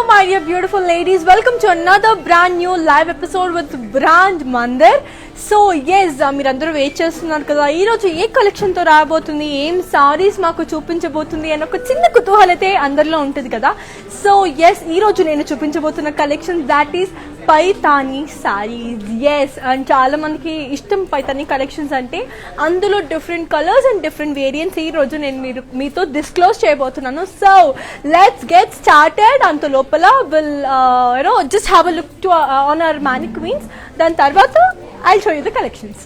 my dear beautiful ladies, welcome to another brand new live episode with Brand Mandir. So yes, మీరందరూ wait చేస్తున్నారు కదా, ఈరోజు ఏ కలెక్షన్తో రాబోతుంది, ఏం సారీస్ మాకు చూపించబోతుంది అని ఒక చిన్న కుతూహలతే అందరిలో ఉంటుంది కదా. సో ఎస్, ఈరోజు నేను చూపించబోతున్న collection that is Paithani sarees. Yes, and చాలా మందికి ఇష్టం పైతానీ కలెక్షన్స్ అంటే. అందులో different colours and different variants ఈరోజు నేను మీతో డిస్క్లోజ్ చేయబోతున్నాను. So let's get started. అంత లోపల will just have a look to on our mannequins. దాని తర్వాత I'll show you the collections.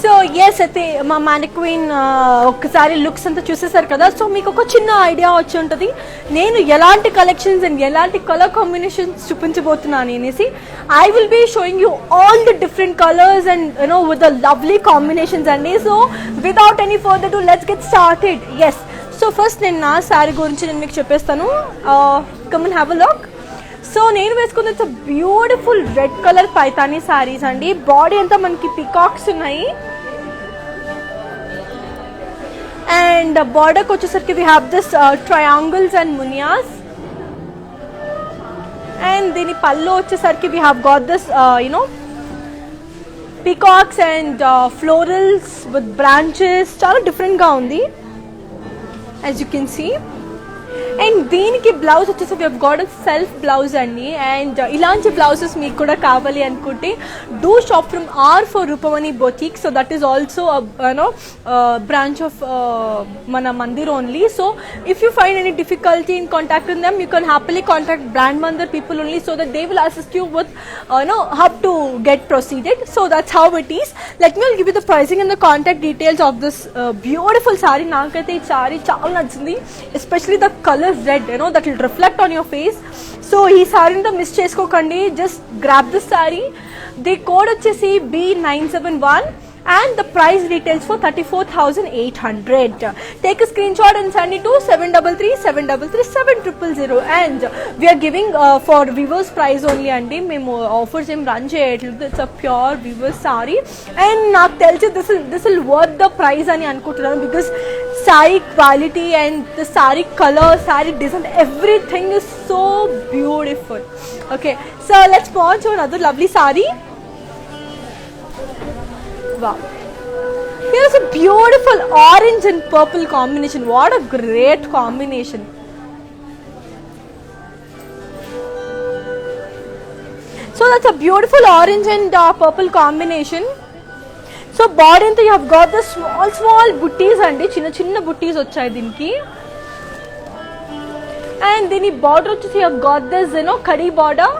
So yes, అయితే మా మానిక్వీన్ ఒక్కసారి లుక్స్ అంతా చూసేసారు కదా. సో మీకు ఒక చిన్న ఐడియా వచ్చి ఉంటుంది నేను ఎలాంటి కలెక్షన్స్ అండ్ ఎలాంటి కలర్ కాంబినేషన్స్ చూపించబోతున్నాను అనేసి. I will be showing you all the different colours and with the lovely combinations అండి. So without any further to let's get started. Yes, so first నేను నా శారీ గురించి నేను మీకు చెప్పేస్తాను. Come and have a look. So నేను వేసుకున్న it's beautiful red colour Paithani sarees అండి. బాడీ అంతా మనకి పికాక్స్ ఉన్నాయి అండ్ బార్డర్కి వచ్చేసరికి we have this triangles and మునియాస్. And దీని పళ్ళు వచ్చేసరికి we have got this peacocks and florals with branches. చాలా డిఫరెంట్గా ఉంది as you can see. And దీనికి బ్లౌజ్ వచ్చేసి we have got self blouse అండి. అండ్ ఇలాంటి బ్లౌజెస్ మీకు కూడా కావాలి అనుకుంటే do shop from R4 Rupavani Boutique. So that is also branch of మన Mandir only. So if you find any difficulty in contacting them, you can happily contact brand Mandir people only, so that they will assist you with how to get proceeded. So that's how it is. Let me give you the pricing and the contact details of this beautiful saree. నాకైతే ఈ sorry చాలా నచ్చింది, especially the colour red, that will reflect on your face. So ఈ సారీని miss చేసుకోకండి. Just grab this sorry. The code వచ్చేసి B971 and the price retails for 34,800. Take a screenshot and send it to 733-733-7000. And we are giving for viewers price only andi. Memo offers em run cheyatledu. It's a pure viewers saree and నాకు తెలిసి this will worth the price అని అనుకుంటున్నాను, because saree quality and the saree color, saree design, everything is so beautiful. Okay, so let's move on to another lovely saree. Wow, here's a beautiful orange and purple combination. What a great combination. So that's a beautiful orange and purple combination. So body anta you have got the small butties andi, chinna butties vachayi dinki. And dini border vachesi you have got this kadi border.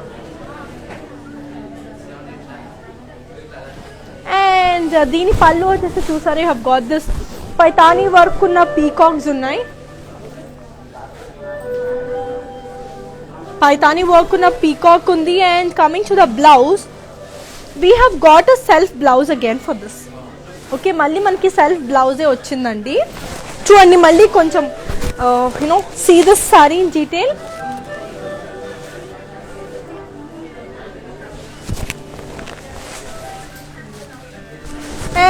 And దీని పళ్ళు వచ్చేసి చూసారు, you have got this Paithani work ఉన్న peacocks ఉన్నాయి. Paithani work ఉన్న peacock ఉంది. And coming to the blouse, we have got a self blouse again for this. Okay, మళ్ళీ మనకి సెల్ఫ్ బ్లౌజే వచ్చిందండి. చూడండి, మళ్ళీ కొంచెం see this saree in detail.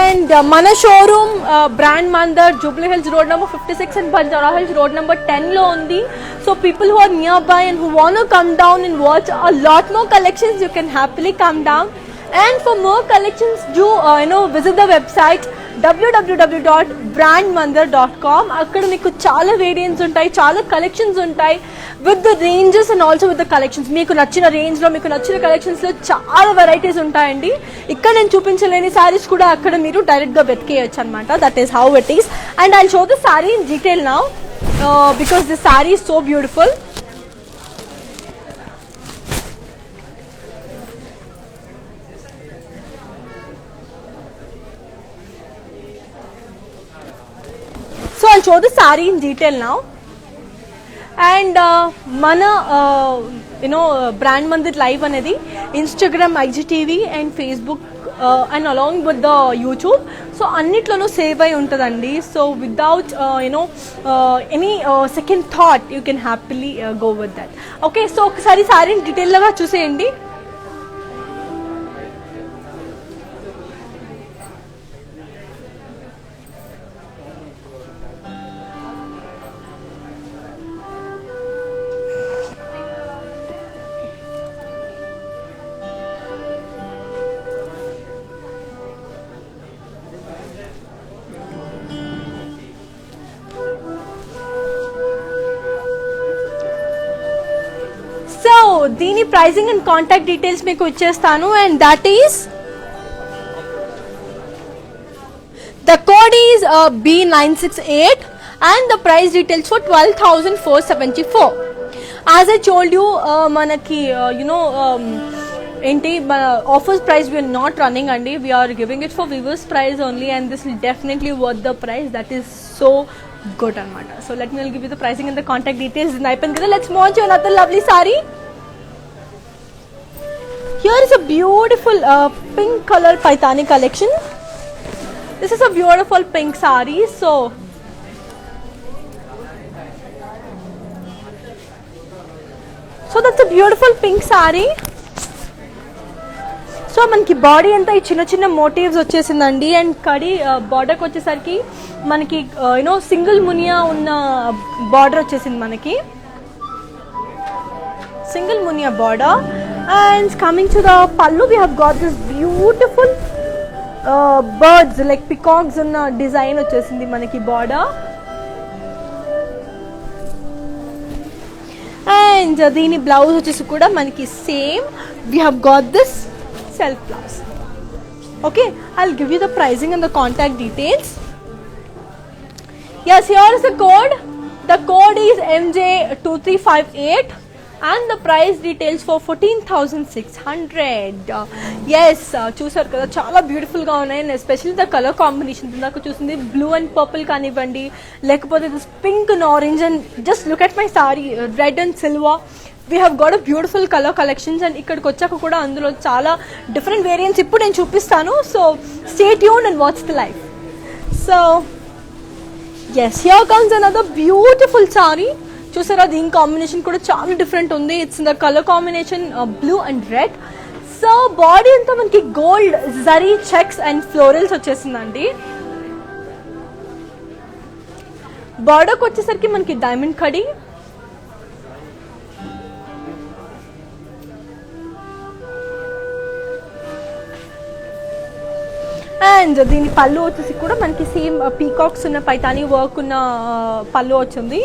And మన showroom brand Mandir Jubilee Hills road number 56 and Banjara Hills road number 10 లో ఉంది. So people who are near by and who want to come down and watch a lot more collections, you can happily come down. And for more collections, do visit the website www.brandmandar.com. అక్కడ మీకు చాలా variants ఉంటాయి, చాలా collections ఉంటాయి with the ranges and also with the collections. మీకు నచ్చిన రేంజ్లో, మీకు నచ్చిన కలెక్షన్స్లో చాలా వెరైటీస్ ఉంటాయండి. ఇక్కడ నేను చూపించలేని సారీస్ కూడా అక్కడ మీరు డైరెక్ట్గా వెతికేయచ్చు అనమాట. That is how it is. And I show the sorry in detail now because this sorry is so beautiful. So I'll show the saree in detail now. And mana brand mandir live anedi Instagram, IGTV and Facebook and along with the YouTube. So annitlono save ayi untadandi. So without any second thought, you can happily go with that. Okay, so okasari saree in detail laga chuseyandi. దీని pricing and contact details మీకు ఇచ్చేస్తాను. And that is the code is B968 and the price details for 12,474. As I told you మనకి ఏంటి మన offers price we're not running అండి. We're giving it for viewers price only and this will definitely worth the price. That is so good అనమాట. So let me give you the pricing and the contact details. అయిపోయింది కదా. Let's move on to another lovely sorry. Here is a beautiful pink color paithani collection. This is a beautiful pink saree. So that's a beautiful pink saree. So మనకి body అంతా ఈ చిన్న చిన్న motifs వచ్చేసిందండి. And కడి బార్డర్కి వచ్చేసరికి మనకి single Muniya ఉన్న బార్డర్ వచ్చేసింది మనకి. Single munia border. And coming to the pallu, we have got this beautiful birds like peacocks in design వచ్చేసింది మనకి border. And దీని బ్లౌజ్ వచ్చేసి కూడా మనకి same. We have got this self blouse. Okay, I'll give you the pricing and the contact details. Yes, here is the code. The code is MJ2358. And the price details for 14,600. Yes, చూసారు కదా చాలా బ్యూటిఫుల్గా ఉన్నాయి. And especially the colour combination నాకు చూసింది blue and purple కానివ్వండి, లేకపోతే this pink and orange. And just look at my sorry, red and silver. We have got a beautiful colour collections. And ఇక్కడికి వచ్చాక కూడా అందులో చాలా డిఫరెంట్ వేరియంట్స్ ఇప్పుడు నేను చూపిస్తాను. So stay tuned and watch the life. So yes, here comes another beautiful saree. చూసారా దీని కాంబినేషన్ కూడా చాలా డిఫరెంట్ ఉంది. It's the colour combination blue and red. So body అంతా మనకి gold zari checks and florals వచ్చేసిందండి. బార్డర్కి వచ్చేసరికి మనకి డైమండ్ కడి. అండ్ దీని పళ్ళు వచ్చేసి కూడా మనకి సేమ్ పీకాక్స్ ఉన్న పైతానీ వర్క్ ఉన్న పళ్ళు వచ్చింది.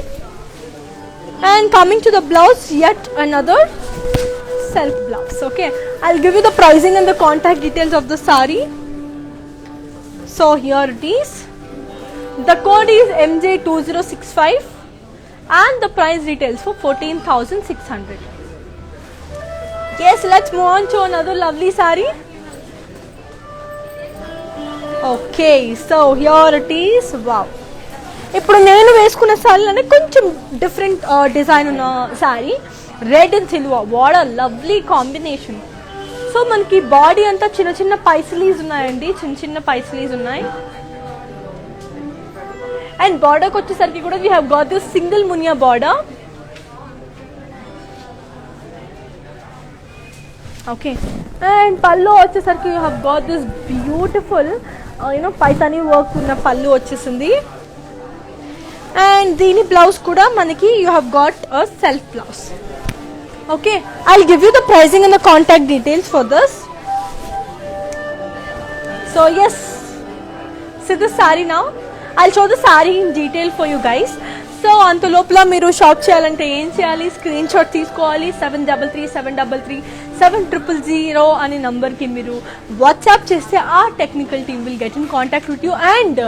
And coming to the blouse, yet another self blouse. Okay, I'll give you the pricing and the contact details of the saree. So here it is. The code is MJ2065 and the price details for 14,600. Yes, let's move on to another lovely saree. Okay, so here it is. Wow. ఇప్పుడు నేను వేసుకున్న సారీలోనే కొంచెం different design ఉన్న sorry, red and silver. What a lovely combination. So మనకి body అంతా చిన్న చిన్న పైసలీస్ ఉన్నాయండి, చిన్న చిన్న పైసలీస్ ఉన్నాయి. అండ్ బార్డర్కి వచ్చేసరికి కూడా we have got this single muniya border. Okay, and pallu వచ్చేసరికి you have got this beautiful you know Paithani work ఉన్న పళ్ళు వచ్చేసింది. అండ్ దీని బ్లౌజ్ కూడా మనకి you have got a self blouse. Okay, I will give you the pricing and the contact details for this. So yes, see this saree now. I'll show the saree in detail for you guys. So అంత లోపల మీరు shop చేయాలంటే ఏం చేయాలి, screen shot తీసుకోవాలి. 7337337000 అనే నంబర్కి మీరు వాట్సాప్ చేస్తే ఆ technical team will get in contact with you. And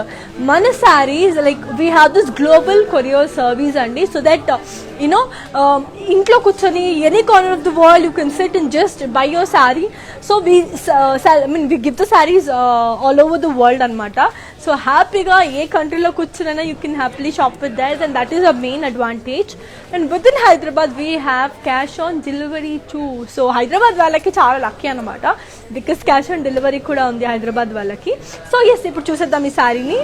మన sarees like we have this global courier service అండి. సో దట్ యూనో ఇంట్లో కూర్చొని any corner of the world you can sit and just buy your saree. So we give the sarees all over the world అనమాట. So హ్యాపీగా ఏ కంట్రీలో కూర్చున్నా you can happily shop with that, and that is a main advantage. And with in Hyderabad we have cash on delivery two. So Hyderabad వాళ్ళకి చాలా lucky అనమాట, because cash on delivery కూడా ఉంది హైదరాబాద్ వాళ్ళకి. సో ఎస్, ఇప్పుడు చూసేద్దాం ఈ శారీని.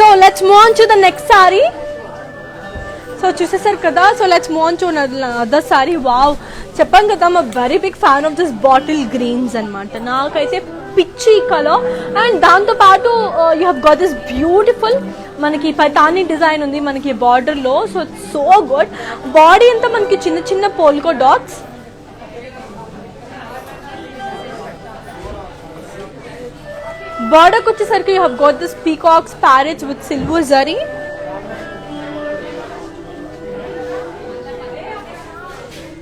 So let's move on to the next saree. So చూసేసారు కదా. So let's move on to other saree. Wow, చెప్పాను కదా, I'm very big fan of this bottle greens అనమాట. నాకైతే పిచ్చి కలర్. అండ్ దాంతోపాటు you have got this beautiful మనకి Paithani design ఉంది మనకి బార్డర్లో. So so good. బాడీ అంతా మనకి చిన్న చిన్న పోల్కో డాట్స్. బార్డర్కి వచ్చేసరికి you have got this peacocks parrots with silver zari.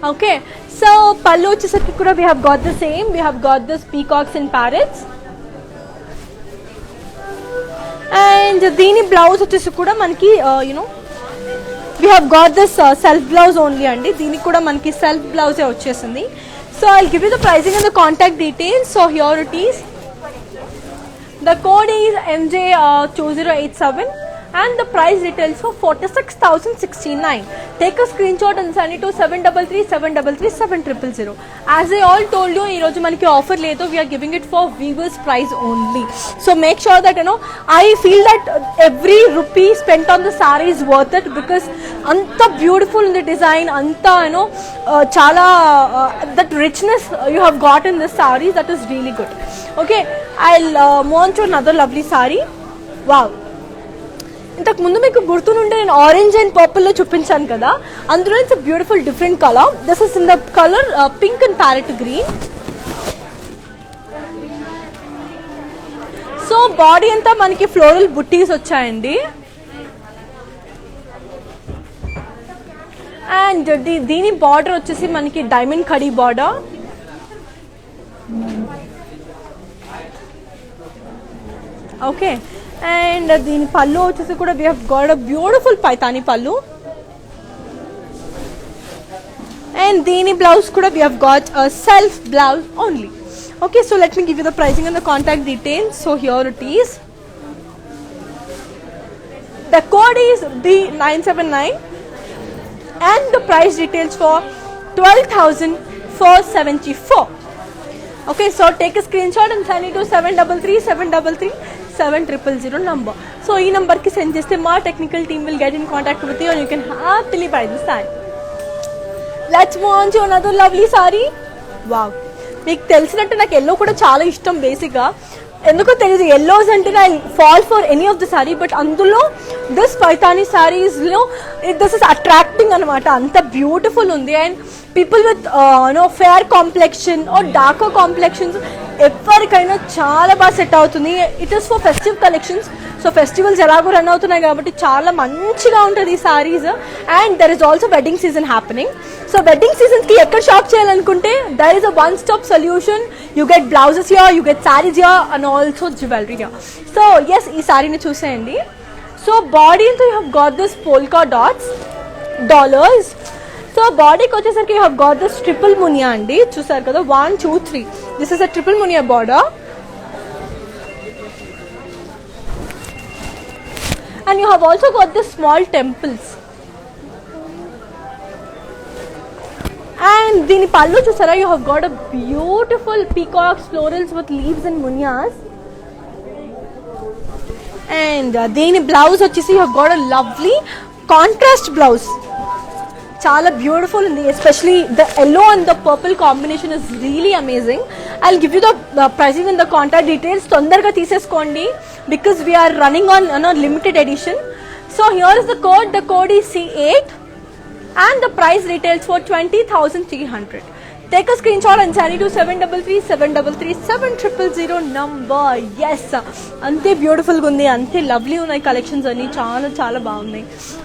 Okay, so పళ్ళు వచ్చేసరికి కూడా we have got the same. We have got this peacocks and parrots. And దీని బ్లౌజ్ వచ్చేసి కూడా మనకి you know we have got this self blouse only అండి. దీనికి కూడా మనకి సెల్ఫ్ బ్లౌజే వచ్చేసింది. So I give you the pricing and the contact details. So here it is. The code is MJ2087 and the price retails for 46,069. Take a screenshot and send it to 7337337000. As I all told you, ee roju manaki offer ledo, we are giving it for viewers price only. So make sure that I feel that every rupee spent on the saree is worth it, because anta beautiful in the design, anta chala that richness you have got in this saree, that is really good. Okay, I'll move on to another lovely saree. Wow, ఇంతకు ముందు మీకు గుర్తునుంటే నేను orange and పర్పుల్లో చూపించాను కదా, అందులో it's a beautiful different colour. This is in the colour pink and parrot green. So body అంతా మనకి floral బుట్టీస్ వచ్చాయండి. అండ్ దీని బార్డర్ వచ్చేసి మనకి diamond khadi border. Okay, and దీని పళ్ళు వచ్చేసి కూడా we have got a beautiful Paithani పళ్ళు. అండ్ దీని బ్లౌజ్ కూడా we have got a self blouse only. Okay, so let me give you the pricing and the contact details. So here it is. The code is B979 and the price details for 12,474. Okay, so take a screenshot and send it to 7337337000 number. So ee number ki send cheste ma technical team will get in contact with you and you can happily buy this saree. Let's move on to another lovely saree. Wow, మీకు తెలిసినట్టు నాకు yellow కూడా చాలా ఇష్టం. బేసిక్గా ఎందుకో తెలియదు, yellows అంటే I fall for any of the saree, but అందులో దిస్ పైతానీ సారీస్లో దిస్ ఇస్ అట్రాక్టింగ్ అనమాట. అంత బ్యూటిఫుల్ ఉంది. And people with fair complexion or darker complexions ఎవరికైనా చాలా బాగా సెట్ అవుతుంది. It is for festive collections. So festivals ఎలాగో రన్ అవుతున్నాయి కాబట్టి చాలా మంచిగా ఉంటుంది ఈ సారీస్. And there is also wedding season happening. So wedding సీజన్స్కి ఎక్కడ షాప్ చేయాలనుకుంటే there is a one stop solution. You get blouses here, you get sarees here and also jewellery here. So yes, ఈ సారీని చూసేయండి. సో బాడీ అంతా you have got this polka dots dollars. So బాడీకి వచ్చేసరికి you have got this triple muniya అండి. చూసారు కదా, 1 2 3. This is a triple muniya border. and you have also got the small temples. And దీని పళ్ళు చూసారా, you have got a beautiful peacocks florals with leaves and munyas. And దీని blouse వచ్చేసి you have got a lovely contrast blouse. చాలా beautiful ఉంది, especially the yellow and the purple combination is really amazing. I will give you the pricing and the contact details. తొందరగా తీసేసుకోండి because we're running on limited edition. So here is the code is C8 and the price retails for 20,300. Take a screenshot and send it to 733-733-7000 number. Yes, ante beautiful gundi, ante lovely unnai collections ani, chaala chaala baagunnai.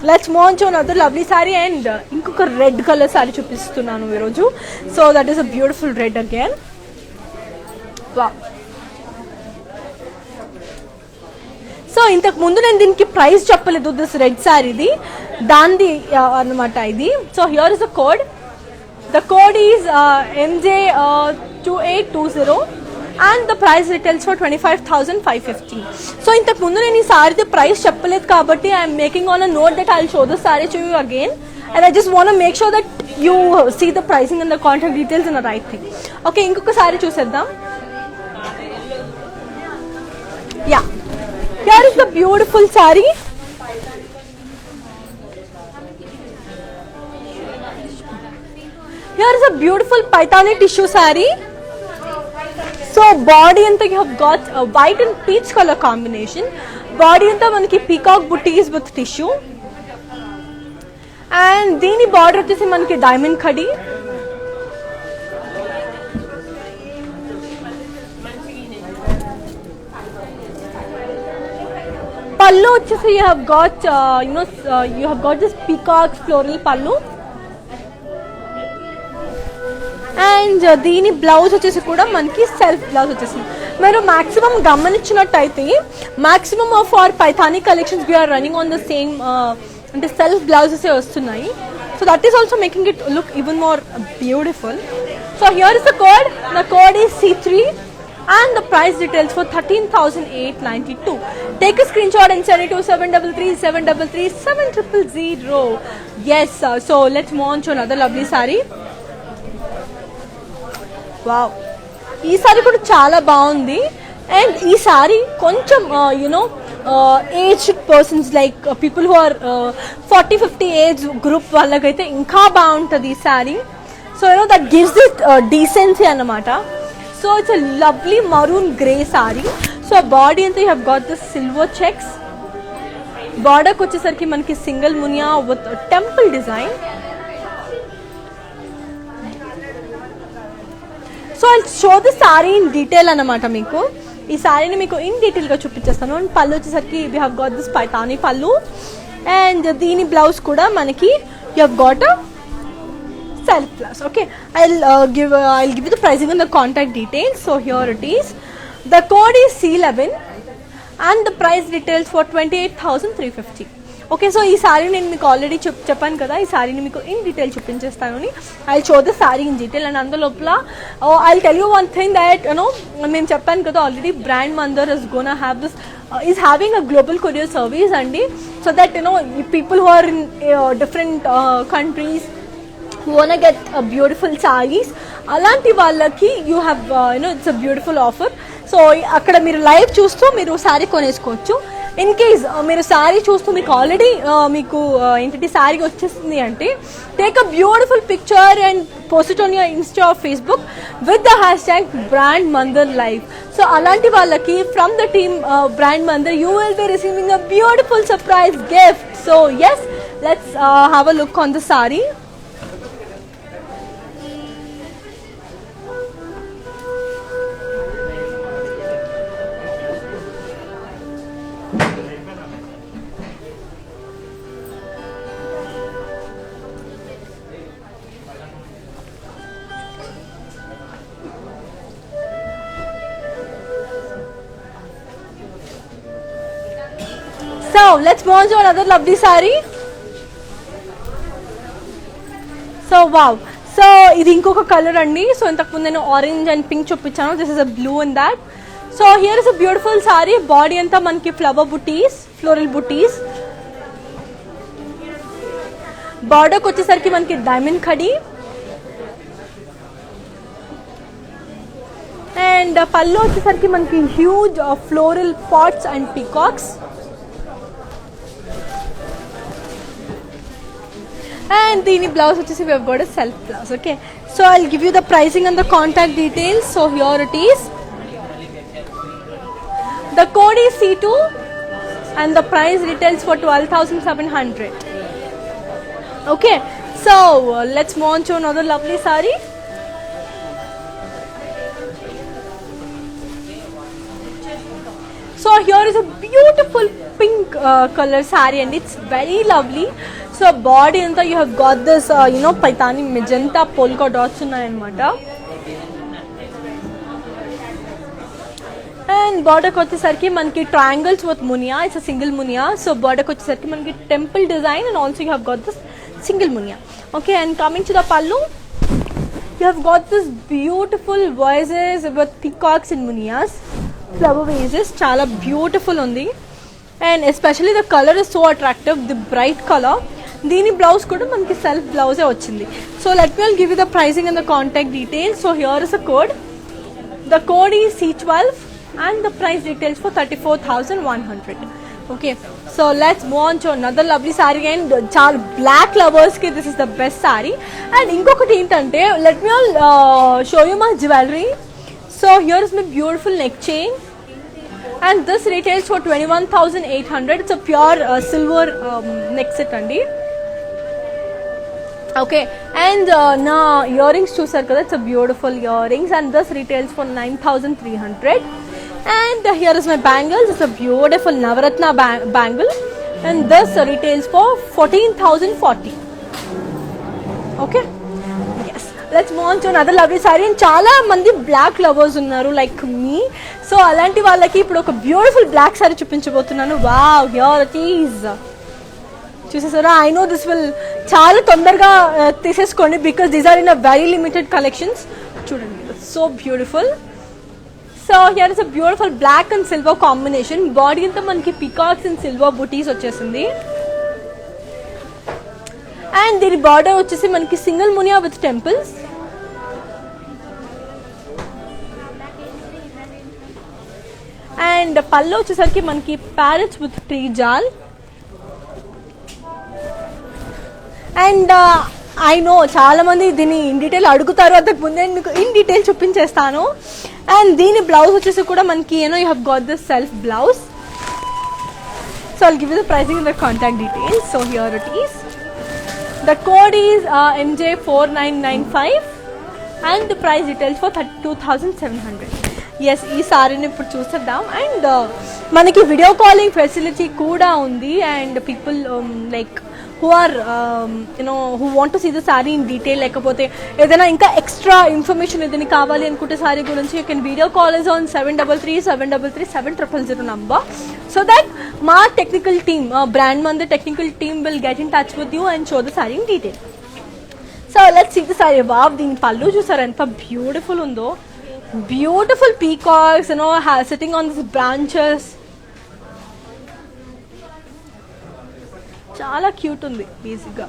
Let's move on to another lovely saree, and inkoka red color saree chupistunanu ee roju. So that is a beautiful red again. Wow. So ఇంతకు ముందు నేను దీనికి price చెప్పలేదు, this red శారీది దాంది అనమాట ఇది. So here is the code. The code is MJ2820 and the price retails for 25,550. So ఇంతకు ముందు నేను ఈ శారీది ప్రైస్ చెప్పలేదు కాబట్టి I'm making on a note that I will show the saree to you again, and I just want make sure that you see the pricing and the contact details in the right thing. Okay, ఇంకొక శారీ చూసేద్దాం. Yeah, here is the beautiful saree. Here is a beautiful paithani tissue saree. So body anta you have got a white and peach color combination. Body anta manaki peacock booties with tissue, and dini border vachesi manaki diamond khadi. Pallu వచ్చేసి you have got you have got this peacock floral pallu, and దీని blouse వచ్చేసి కూడా మనకి self blouse వచ్చేసింది. మీరు maximum గమనించినట్టయితే maximum of our Paithani collections we're running on the same అంటే self blouses వస్తున్నాయి. So that is also making it look even more beautiful. So here is the code is C3 and the price details for 13,892. Take a screenshot and send it to 733-733-7000. Yes, so let's move on to another lovely saree. Wow, ee saree kuda chaala baagundi, and ee saree koncham aged persons like people who are 40-50 age group vallakaithe inka baaguntadi ee saree. So that gives it decency anamata. So it's a lovely maroon grey saree. So body anta you have got this silver checks. Border kochesariki manaki single munya with a temple design. So I'll show the saree in detail anamata meeku. Ee saree ni meeku in detail ga chupichestanu. And pallu vachesariki we have got this paithani pallu, and deeni blouse kuda manaki you have got a self blouse. Okay, I'll give you the pricing and the contact details. So here it is. The code is C11 and the price details for 28,350. Okay, so ee saree nenu meeku already cheppanu kada, ee saree ni meeku in detail chuppinchestanu ni. I'll show the saree in detail, and andalopla I'll tell you one thing that mem cheppanu kada already, brand Mandar is gonna have this is having a global courier service andi, so that people who are in different countries who wanna get a beautiful sarees, alanti vallaki you have it's a beautiful offer. So akkada meer live chustu meer saree konesukochu. In case మీరు సారీ చూస్తూ మీకు already మీకు ఏంటి సారీ వచ్చేస్తుంది అంటే, take a beautiful picture and post it on your Insta or Facebook with the hashtag brand Mandir live. So అలాంటి వాళ్ళకి from the team brand Mandir you will be receiving a beautiful surprise gift. So yes, let's have a look on the saree. So let's move on to another lovely saree. So wow, so ఇది ఇంకొక colour అండి. So ఇంతకుముందు నేను orange and pink చూపించాను. This is a blue in that. So here is a beautiful saree. Body అంతా మనకి flower బుటీస్, floral buttis, బార్డర్కి వచ్చేసరికి మనకి డైమండ్ కడి అండ్ పళ్ళు వచ్చేసరికి మనకి huge floral pots and peacocks and the blouse which we have got a self blouse. Okay, so I'll give you the pricing and the contact details. So here it is. The code is C2 and the price retails for 12,700. Okay, so let's move on to another lovely saree. So here is a beautiful pink color saree and it's very lovely. So body anta you have got this paitani magenta polka dots unnayannamata and border ku vachesariki manki triangles with munia. It's a single munia. So border ku vachesariki manki temple design and also you have got this single munia. Okay, and coming to the pallu, you have got this beautiful vases with peacocks and munias, flower vases, chala beautiful undi and especially the color is so attractive, the bright color. దీని blouse కూడా మనకి self బ్లౌజే వచ్చింది. So let me give you the pricing and the contact details. So here is a code. The code is C12 and the price details for 34,100. Okay, so let's move on to another lovely saree and చాలా black లవర్స్కి this is the best saree. And ఇంకొకటి ఏంటంటే let me all show you my jewellery. So here is my beautiful neck chain and this retails for 21,800. It's a pure silver neck set andi. Okay, and na earrings chusaru kada, it's a beautiful earrings and this retails for 9,300. And here is my bangles. It's a beautiful Navaratna bangle and this retails for 14,040. Okay, yes, let's move on to another lovely saree. And chala mandi black lovers unnaru like me. So alanti vallaki ippudu oka beautiful black saree chupinchabothunanu. Wow, here it is. చూసేసారా? I know this will చాలా తొందరగా తీసేసుకోండి because these are in a very limited collections. చూడండి, it's so beautiful. So here is a beautiful black and silver combination. Body అంతా మనకి peacocks and silver booties వచ్చేసింది and దీని border వచ్చేసి మనకి single munia with temples. And పళ్ళు వచ్చేసరికి మనకి parrots with tree jal. And I know చాలా మంది దీన్ని ఇన్ డీటెయిల్ అడుగుతారు, అంతకు ముందే మీకు ఇన్ డీటెయిల్ చూపించేస్తాను. అండ్ దీని బ్లౌజ్ వచ్చేసి కూడా మనకి you have got this self blouse. So I'll give you the pricing and the contact details. So here it is. The code is MJ4995 and the price details for 32,700. Yes, ఈ సారీని ఇప్పుడు చూసేద్దాం. And మనకి video calling facility కూడా ఉంది and people like who are who want to see the saree in detail, లేకపోతే ఏదైనా ఇంకా ఎక్స్ట్రా ఇన్ఫర్మేషన్ ఏదైనా కావాలి అనుకుంటే సారీ గురించి you can video call us on 733-733-700 number so that మా టెక్నికల్ టీమ్ బ్రాండ్ మంది technical team will get in touch with you and show the saree in detail. So let's see the saree. Wow, దీని పళ్ళు చూసారు ఎంత beautiful ఉందో. Beautiful peacocks sitting on these branches. చాలా cute ఉంది బేసిక్గా.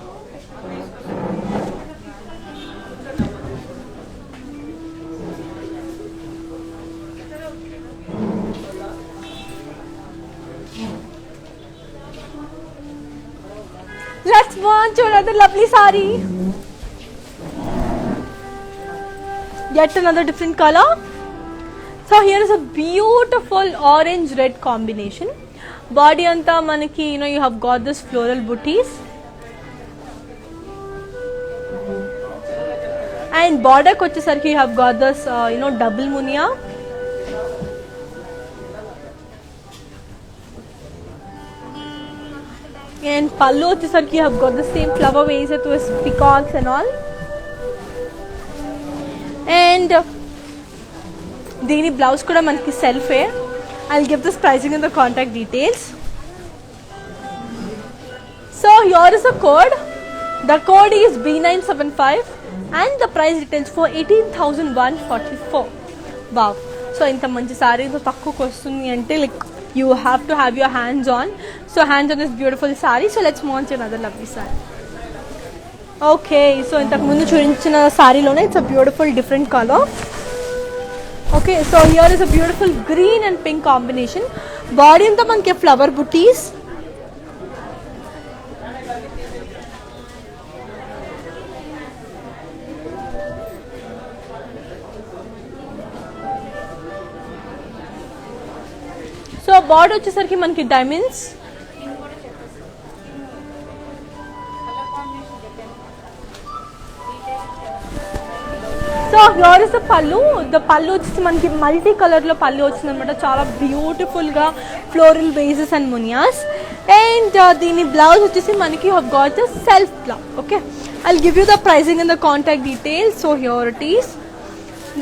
Let's move on to another lovely saree. Yet another different color. So here is a beautiful orange red combination. Body anta manaki you have got this floral booties and border ku vachesariki you have got this double munia and pallu vachesariki you have got the same flower vase with peacocks and all. And దీని blouse కూడా మనకి సెల్ఫే. I'll give this pricing and the contact details. So here is the code. The code is B975 and the price retails for 18,144. Wow. So inta manchi saree to takku kostundi ante like you have to have your hands on. So hands on this beautiful saree. So let's move on to another lovely saree. Okay, so ఇంతకు ముందు చూపించిన సారీలోనే it's a beautiful different colour. Okay, so here is a beautiful green and pink combination. Body అంతా మనకి flower butis. So body వచ్చేసరికి మనకి diamonds. So here is the పళ్ళు. The పళ్ళు వచ్చేసి మనకి మల్టీ కలర్లో పళ్ళు వచ్చింది అనమాట. చాలా బ్యూటిఫుల్గా ఫ్లోరల్ బేసెస్ అండ్ మునియాస్. అండ్ దీని బ్లౌజ్ వచ్చేసి మనకి have got the self blouse. Okay, I'll give you the pricing and the contact details. So here it is.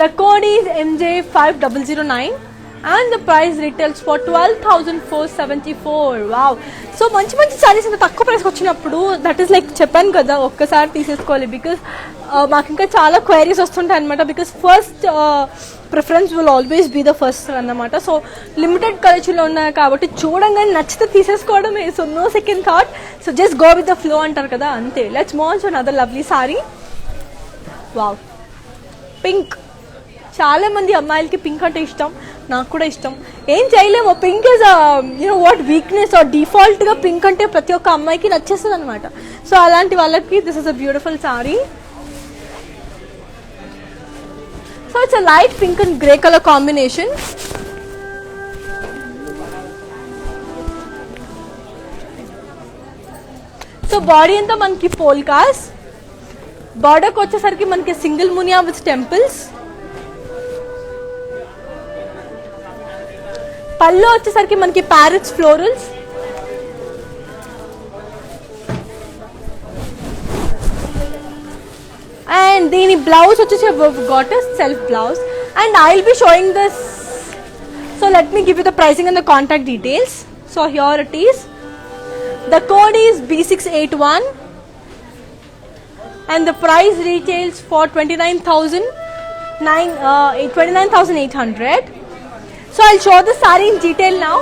The code is MJ5009 and the price retails for 12,474. Wow. So మంచి మంచి సారీస్ ఇంత తక్కువ ప్రైస్కి వచ్చినప్పుడు that is like చెప్పాను కదా, ఒక్కసారి తీసేసుకోవాలి. బికాస్ మాకు ఇంకా చాలా క్వైరీస్ వస్తుంటాయి అనమాట. Because first preference will always be the first అన్నమాట. సో లిమిటెడ్ కలెక్షన్లో ఉన్నాయి కాబట్టి చూడంగానే నచ్చితే తీసేసుకోవడమే. So no second thought. So just go with the flow అంటారు కదా, అంతే. Let's move on to another lovely saree. Wow, pink. చాలా మంది అమ్మాయిలకి పింక్ అంటే ఇష్టం, నాకు కూడా ఇష్టం. ఏం చేయలేము, pink is you know what weakness are డిఫాల్ట్గా పింక్ అంటే ప్రతి ఒక్క అమ్మాయికి నచ్చేస్తుంది అనమాట. సో అలాంటి వాళ్ళకి this is a beautiful sorry. So it's a light pink and grey colour combination. So body అంతా మనకి పోల్కాస్. బార్డర్కి వచ్చేసరికి మనకి సింగిల్ మునియా విత్ టెంపుల్స్. పళ్ళు వచ్చేసరికి మనకి ప్యారెట్స్ ఫ్లోరల్స్. అండ్ దీని బ్లౌజ్ వచ్చేసి got a self blouse. And I will be sowing this. So let me give you the pricing and the contact details. So here it is. The code is B681 and the price retails for 29,800. So I'll show the saree in detail now.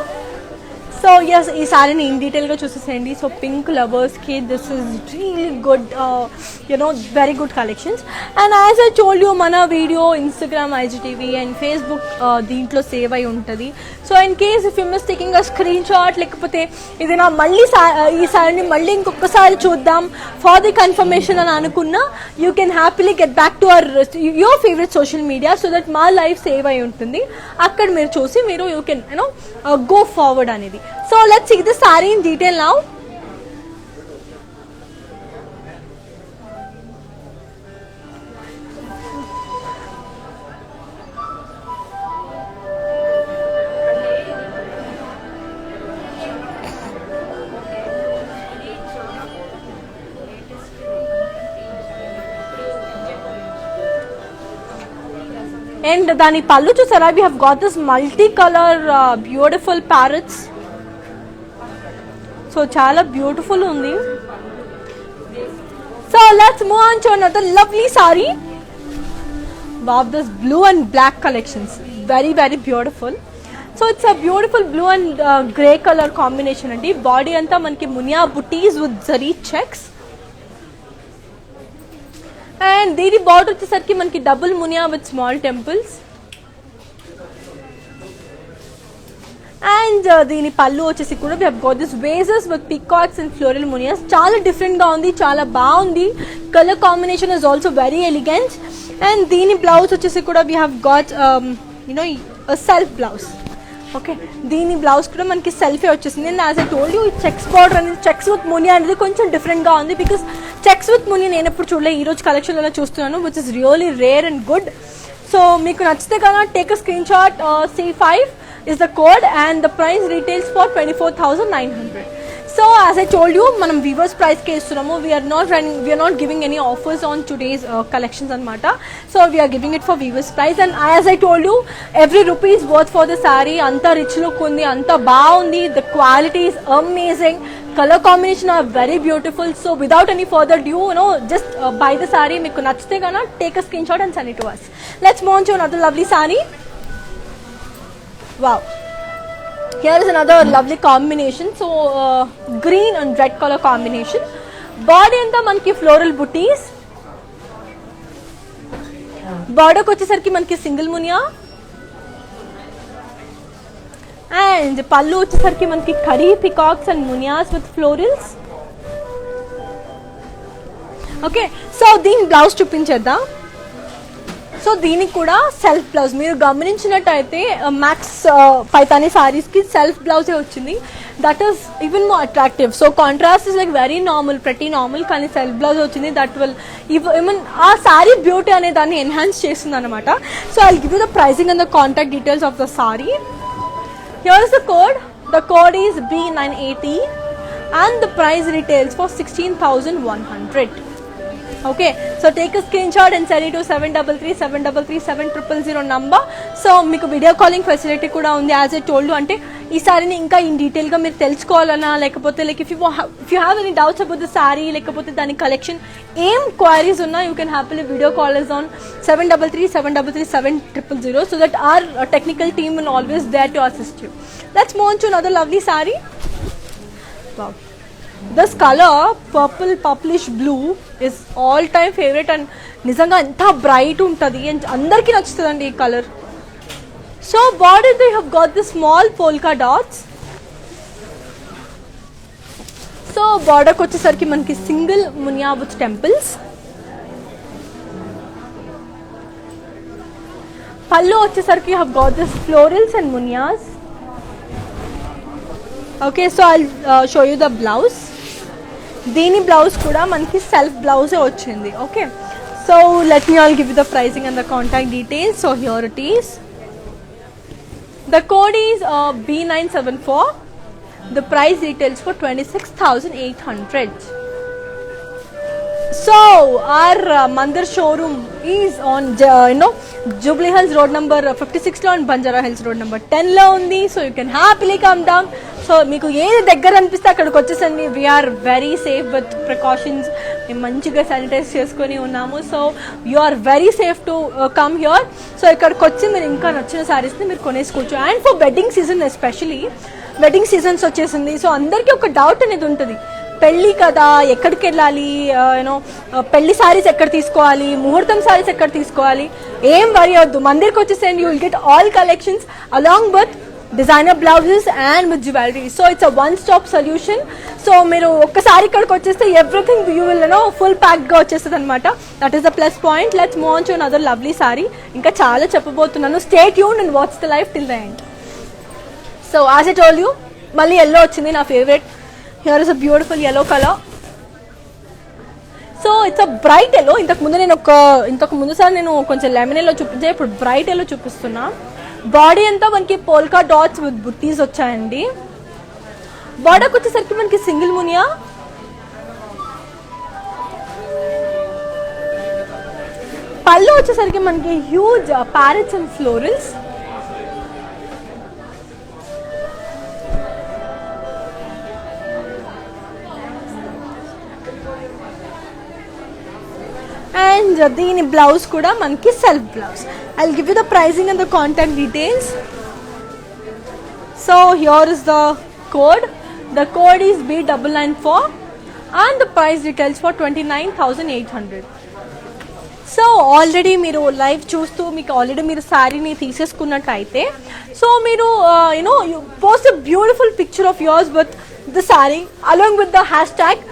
So yes, ఈ సారీని in డీటెయిల్గా చూసేసేయండి. So pink లవర్స్కి this is really good, you know very good collections. And as I told you, మన video Instagram, IGTV and Facebook దీంట్లో save అయి ఉంటుంది. So in case if you miss taking a screenshot, లేకపోతే ఇది నా మళ్ళీ ఈ సారీని మళ్ళీ ఇంకొకసారి చూద్దాం ఫర్ ది కన్ఫర్మేషన్ అని అనుకున్నా, you can happily get back to your favourite social media so that మా లైఫ్ సేవ్ అయి ఉంటుంది. అక్కడ మీరు చూసి మీరు you can you know go forward అనేది. So let's see the saree in detail now. And dani pallu chusara, we have got this multi-color beautiful parrots. So చాలా beautiful ఉంది. So let's move on to another lovely saree. Wow, this blue and black collections very very beautiful. So it's a beautiful blue and grey colour combination అండి. Body అంతా మనకి munia butis with zari checks. And దీని border వచ్చేసరికి మనకి double munia with small temples. And దీని పళ్ళు వచ్చేసి కూడా we have got this wedges with peacocks and floral munias. చాలా డిఫరెంట్గా ఉంది, చాలా బాగుంది. Colour combination is also very elegant. And దీని బ్లౌజ్ వచ్చేసి కూడా we have got you know self blouse. Okay, దీని బ్లౌజ్ కూడా మనకి సెల్ఫే వచ్చేసింది. And as I told you, ఈ చెక్స్ బార్డర్ అనేది చెక్స్ విత్ మునియా అనేది కొంచెం డిఫరెంట్గా ఉంది. బికాస్ చెక్స్ విత్ మునియా నేను ఎప్పుడు చూడలేదు, ఈ రోజు కలెక్షన్లో చూస్తున్నాను, which is really rare and good. So మీకు నచ్చితే కదా take a screen shot. C5 is the code and the price retails for 24,900. So as I told you, manam viewers price ke istunnamo. We are not giving any offers on today's collections anamata. So we are giving it for viewers price. And as I told you, every rupee is worth for the saree. Anta rich look undi, anta baagundi. The quality is amazing. Color combination are very beautiful. So without any further ado, just buy the saree. Meeku nachite gana take a screenshot and send it to us. Let's move on to another lovely saree. Wow, here is another lovely combination. So green and red color combination. Body అంతా మనకి floral buttis, బార్డర్కి వచ్చేసరికి మనకి single Muniya, and pallu వచ్చేసరికి మనకి curry peacocks and మునియాస్ with florals. Okay, so దీని blouse చూపించేద్దాం. So దీనికి కూడా సెల్ఫ్ బ్లౌజ్, మీరు గమనించినట్టయితే మ్యాక్స్ పైతానీ సారీస్కి సెల్ఫ్ బ్లౌజే వచ్చింది. That is even more attractive. So contrast is like very normal, ప్రతి నార్మల్, కానీ సెల్ఫ్ బ్లౌజ్ వచ్చింది. దట్ విల్ ఈవెన్ ఆ సారీ బ్యూటీ అనే దాన్ని ఎన్హాన్స్ చేస్తుంది అనమాట. So I give you the pricing and the contact details of the sorry. Here is the code. The code is B980 and the price retails for 16,100. Okay, so take a screenshot and send it to 733-733-7000 number. So మీకు video calling facility కూడా ఉంది. As I told you, అంటే ఈ సారీని ఇంకా in డీటెయిల్గా మీరు తెలుసుకోవాలన్నా, లేకపోతే like if you have any doubts about the sorry, లేకపోతే దాని కలెక్షన్ ఏం క్వైరీస్ ఉన్నా, you can happily video call us on 733-733-7000 so that our technical team will always there to assist you. Let's move on to another lovely saree. Wow. This color, purplish blue, is all time favorite and నిజంగా ఎంత bright ఉంటుంది and అందరికీ నచ్చుతుందండి ఈ colour. So body they have got the small polka dots. So బార్డర్కి వచ్చేసరికి మనకి single Muniya with temples. పళ్ళు వచ్చేసరికి have got this florals and మునియాస్. Okay, so I show you the blouse. దీని బ్లౌజ్ కూడా మనకి సెల్ఫ్ బ్లౌజే వచ్చింది. Okay, so let me all give you the pricing and the contact details. So here it is. The code is B974. The price retails for 26,800. So our Mandir showroom is on Jubilee Hills Road number 56 lo and Banjara Hills Road number 10 lo undi. So you can happily come down. So మీకు ఏది దగ్గర అనిపిస్తే అక్కడికి వచ్చేసండి. We're very safe with precautions. మేము మంచిగా sanitize చేసుకొని ఉన్నాము. So you are very safe to come here. So ఇక్కడికి వచ్చి మీరు ఇంకా నచ్చిన శారీస్ని మీరు కొనేసుకోవచ్చు. And for wedding season, especially wedding seasons వచ్చేసింది. సో అందరికీ ఒక డౌట్ అనేది ఉంటుంది, పెళ్ళి కదా ఎక్కడికి వెళ్ళాలి, యూనో పెళ్లి సారీస్ ఎక్కడ తీసుకోవాలి, ముహూర్తం సారీస్ ఎక్కడ తీసుకోవాలి, ఏం వరి అవద్దు. మందిర్కి వచ్చేసేయండి. You will get all collections along with designer blouses and with jewellery. So it's a one stop solution. So మీరు ఒక్కసారి ఇక్కడికి వచ్చేస్తే ఎవ్రీథింగ్ యూ విల్ ఫుల్ ప్యాక్గా వచ్చేస్తుంది అనమాట. That is the plus point. Let's move on to another lovely sorry. ఇంకా చాలా చెప్పబోతున్నాను. Stay tuned and watch the life till the end. So as I told you, మళ్ళీ ఎల్లో వచ్చింది, నా favourite. Here is a beautiful yellow colour. So it's a bright yellow. ఇంతకు ముందు sir నేను కొంచెం లెమన్ ఎల్లో చూపించా, ఇప్పుడు బ్రైట్ ఎల్లో చూపిస్తున్నా. బాడీ అంతా మనకి పోల్కా డాట్స్ విత్ బుట్టీస్ వచ్చాయండి. బార్డర్కి వచ్చేసరికి మనకి సింగిల్ మునియా, పళ్ళు వచ్చేసరికి మనకి huge parrots and florals. And దీని బ్లౌజ్ కూడా మనకి self blouse. I will give you the pricing and the contact details. So here is the code. The code is B994 and the price retails for 29,800. So already మీరు live చూస్తూ మీకు already మీరు శారీని తీసేసుకున్నట్టయితే, so మీరు you post a beautiful picture of yours with the saree along with the hashtag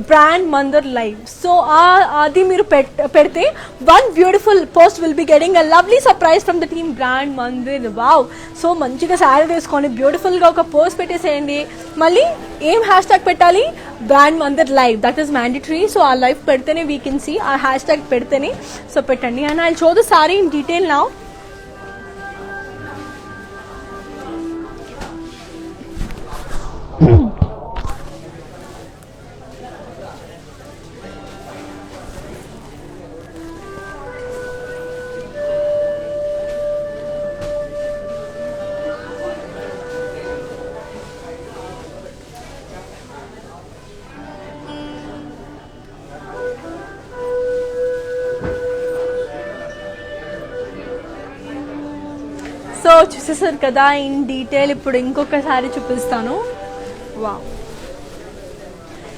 brand Mandir live. So అది మీరు పెడితే one beautiful post will be getting a lovely surprise from the team brand Mandir. Wow. So మంచిగా శారీ వేసుకొని బ్యూటిఫుల్గా ఒక post పెట్టేసేయండి. మళ్ళీ ఏం హ్యాష్ ట్యాగ్ పెట్టాలి? Brand Mandir live. That is mandatory. So ఆ లైవ్ పెడితేనే వీ కెన్ సీ, ఆ హ్యాష్ ట్యాగ్ పెడితేనే. సో పెట్టండి. And I show the sorry in detail now. So చూసేసారు కదా ఇన్ డీటెయిల్. ఇప్పుడు ఇంకొకసారి చూపిస్తాను. Wow.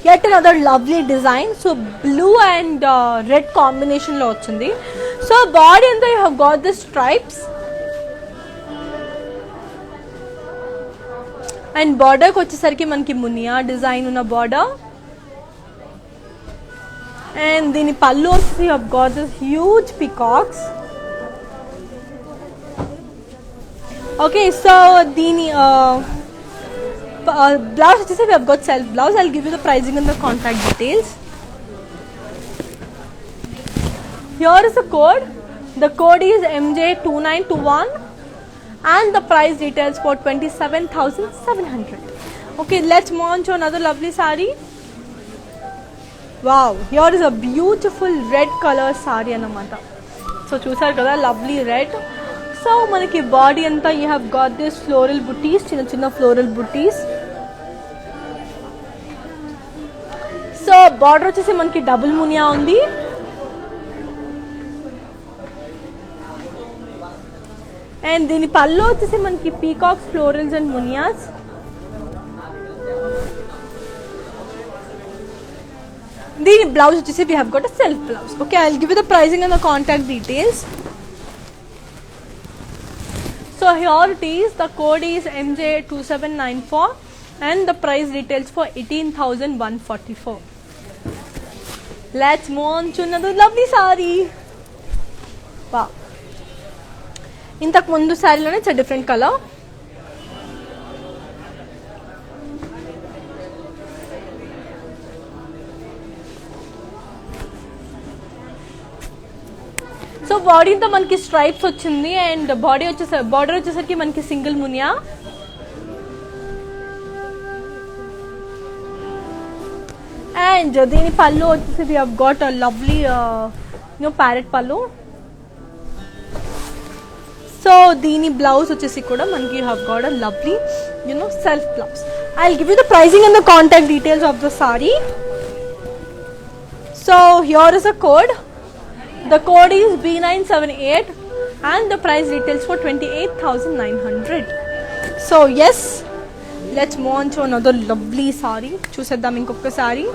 yet another lovely design. So blue and red combination lo vachindi. So body anta you have got the stripes and border ko vachesariki manaki munia design una border, and dini pallu also you have got this huge peacocks. Okay, so dini blouse vachesi we have got self blouse. I'll give you the pricing and the contact details. Here is the code. The code is MJ2921 and the price details for 27,700. Okay, let's move on to another lovely saree. Wow, here is a beautiful red color saree anamata. So చూసారు కదా, lovely red. So మనకి body అంతా you have got this floral booties, చిన్న చిన్న floral booties. So border వచ్చేసి మనకి double Muniya ఉంది. అండ్ దీని పళ్ళు వచ్చేసి మనకి పీకాక్స్, ఫ్లోరల్స్ అండ్ మునియాస్. దీని బ్లౌజ్ వచ్చేసి we have got a self blouse. Okay, I'll give you the pricing and the contact details. So here it is, the code is MJ2794 and the price details for 18,144. Let's move on to another lovely saree. Wow, ఇంతకు ముందు శారీలోనే it's different colour. So బాడీతో మనకి stripes వచ్చింది and border వచ్చేసరికి మనకి single Muniya. And దీని పళ్ళు వచ్చేసి we have got a lovely parrot పళ్ళు. సో దీని బ్లౌజ్ వచ్చేసి కూడా మనకి you have got a lovely self blouse. I'll give you the pricing and the contact details of the saree. So here is a code. The code is B978 and the price details for 28,900. So yes, let's move on to another lovely saree. చూసేద్దాం ఇంకొక saree.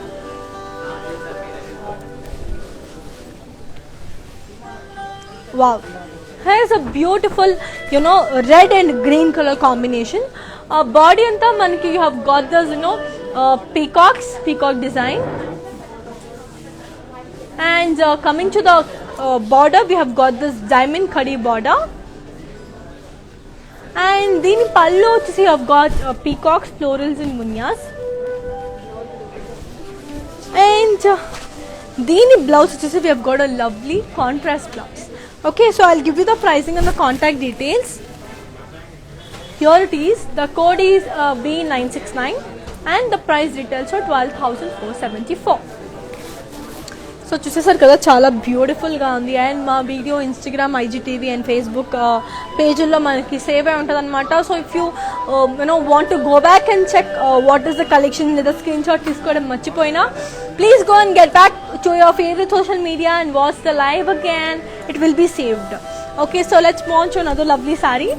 Wow, here's a beautiful red and green color combination. Body anta manaki you have got this peacock design. And coming to the border, we have got this diamond khadi border. And dini pallu vachesi you have got peacocks, florals and munyas. And dini blouse vachesi we have got a lovely contrast blouse. Okay, so I'll give you the pricing and the contact details. Here it is. The code is B969 and the price details are 12,474. So చూసేసారు కదా, చాలా బ్యూటిఫుల్గా ఉంది. And మా video Instagram, IGTV and Facebook పేజీల్లో మనకి save అయి ఉంటుంది అనమాట. So if you want to go back and check what is the collection లేదా స్క్రీన్ షాట్ తీసుకోవడం మర్చిపోయినా, please go and get back to your favourite social media and watch the live again. It will be saved. Okay, so let's move on to another lovely saree.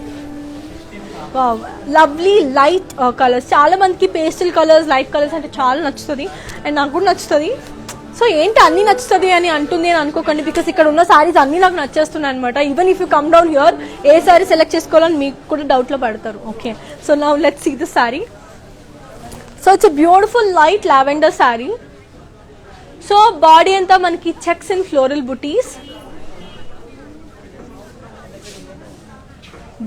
Lovely light colours. చాలా మందికి pastel colours, light colours అంటే చాలా నచ్చుతుంది and నాకు కూడా నచ్చుతుంది. So ఏంటి అన్నీ నచ్చుతుంది అని అంటుంది అని అనుకోకండి, బికాస్ ఇక్కడ ఉన్న సారీస్ అన్నీ నాకు నచ్చేస్తున్నాయి అనమాట. Even if you come down here a sari select చేసుకోవాలని మీకు కూడా డౌట్లో పడతారు. Okay, so now let's see this sari. So it's beautiful light lavender sari. So body అంతా మనకి చెక్స్ అండ్ ఫ్లోరల్ బుటీస్.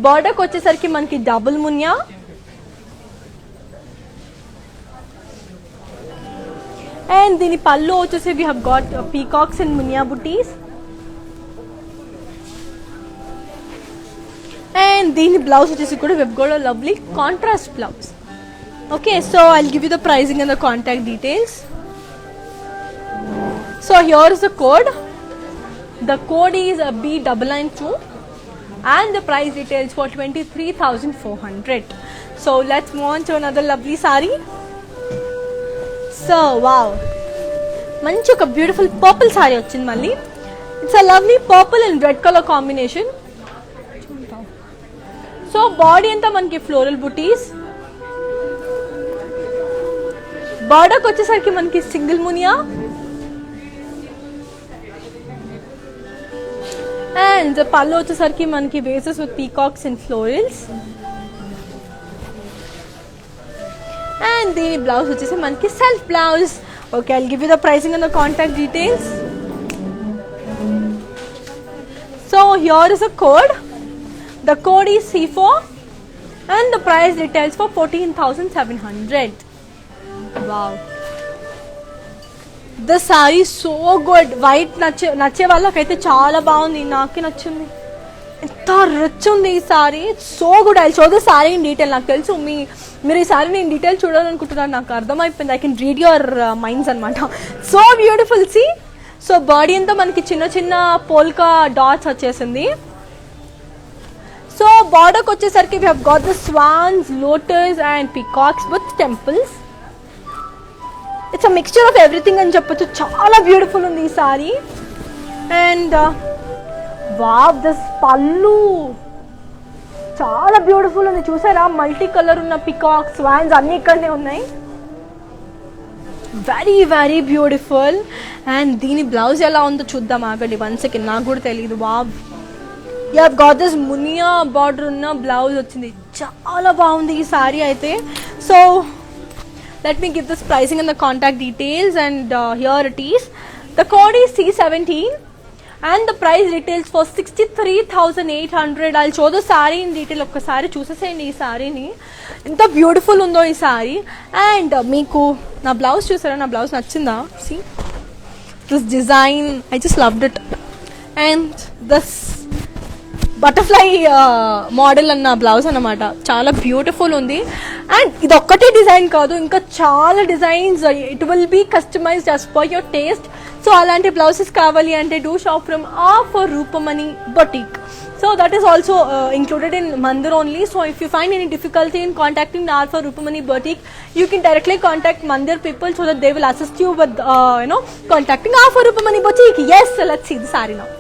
బార్డర్కి వచ్చేసరికి మనకి డబుల్ మున్యా. And దీని పళ్ళు వచ్చేసి we have got peacocks and munia booties. And దీని బ్లౌజ్ వచ్చేసి కూడా we have got a lovely contrast blouse. Okay, so I'll give you the pricing and the contact details. So here is the code. The code is B992 and the price details for 23,400. So let's move on to another lovely saree. So wow, మంచి ఒక beautiful purple sorry వచ్చింది మళ్ళీ. It's a lovely purple and red colour combination. So body అంతా మనకి floral buttis. బార్డర్కి వచ్చేసరికి మనకి single Muniya and pallu వచ్చేసరికి మనకి versus with peacocks and florals and దీని బ్లౌజ్ వచ్చేసి మనకి self blouse. Okay, I'll give you the pricing and the contact details. So here is a code. The code is C4 and the price retails for 14,700. Wow. The saree is so good. White నచ్చే వాళ్ళకైతే చాలా బాగుంది, నాకే నచ్చింది. ఎంత rich ఉంది ఈ sorry, so good. I show the sorry in detail. నాకు తెలుసు మీరు ఈ సారీ నేను డీటెయిల్ చూడాలనుకుంటున్నాను, నాకు అర్థమైపోయింది. I can read your minds అనమాట. So beautiful. See, so body అంతా మనకి చిన్న చిన్న పోల్కా డాట్స్ వచ్చేసింది. సో బార్డర్కి వచ్చేసరికి we have got the swans, lotus and peacocks with temples. It's a mixture of everything అని చెప్పొచ్చు. చాలా బ్యూటిఫుల్ ఉంది ఈ సారీ. అండ్ వావ్, దిస్ పళ్ళు చాలా బ్యూటిఫుల్ ఉంది. చూసారా, మల్టీ కలర్ ఉన్న పికాక్స్, స్వాన్స్ అన్ని ఇక్కడనే ఉన్నాయి. Very very beautiful. అండ్ దీని బ్లౌజ్ ఎలా ఉందో చూద్దాం, ఆగండి 1 సెకండ్, నాకు కూడా తెలియదు. Wow, you have got this Muniya border ఉన్న బ్లౌజ్ వచ్చింది, చాలా బాగుంది ఈ సారీ అయితే. So let me give this pricing and the contact details. And here it is. The code is C17 and the price retails for 63,800. I'll show the saree in detail. ఒక్కసారి చూసేసేయండి ఈ సారీని, ఎంత beautiful ఉందో ఈ sorry. And మీకు నా blouse చూసారా, నా బ్లౌజ్ నచ్చిందా? See this design, I just loved it. And this butterfly model అన్న బ్లౌజ్ అన్నమాట, చాలా బ్యూటిఫుల్ ఉంది. అండ్ ఇది ఒక్కటే డిజైన్ కాదు, ఇంకా చాలా designs. It will be customized as per your taste. So అలాంటి బ్లౌజెస్ కావాలి అంటే do shop from for Rupamani boutique. So that is also included in Mandir only. So if you find any difficulty in contacting the for Rupamani Boutique, you can directly contact Mandir people so that they will assist you with contacting for Rupamani Boutique. Yes, so let's see the saree now.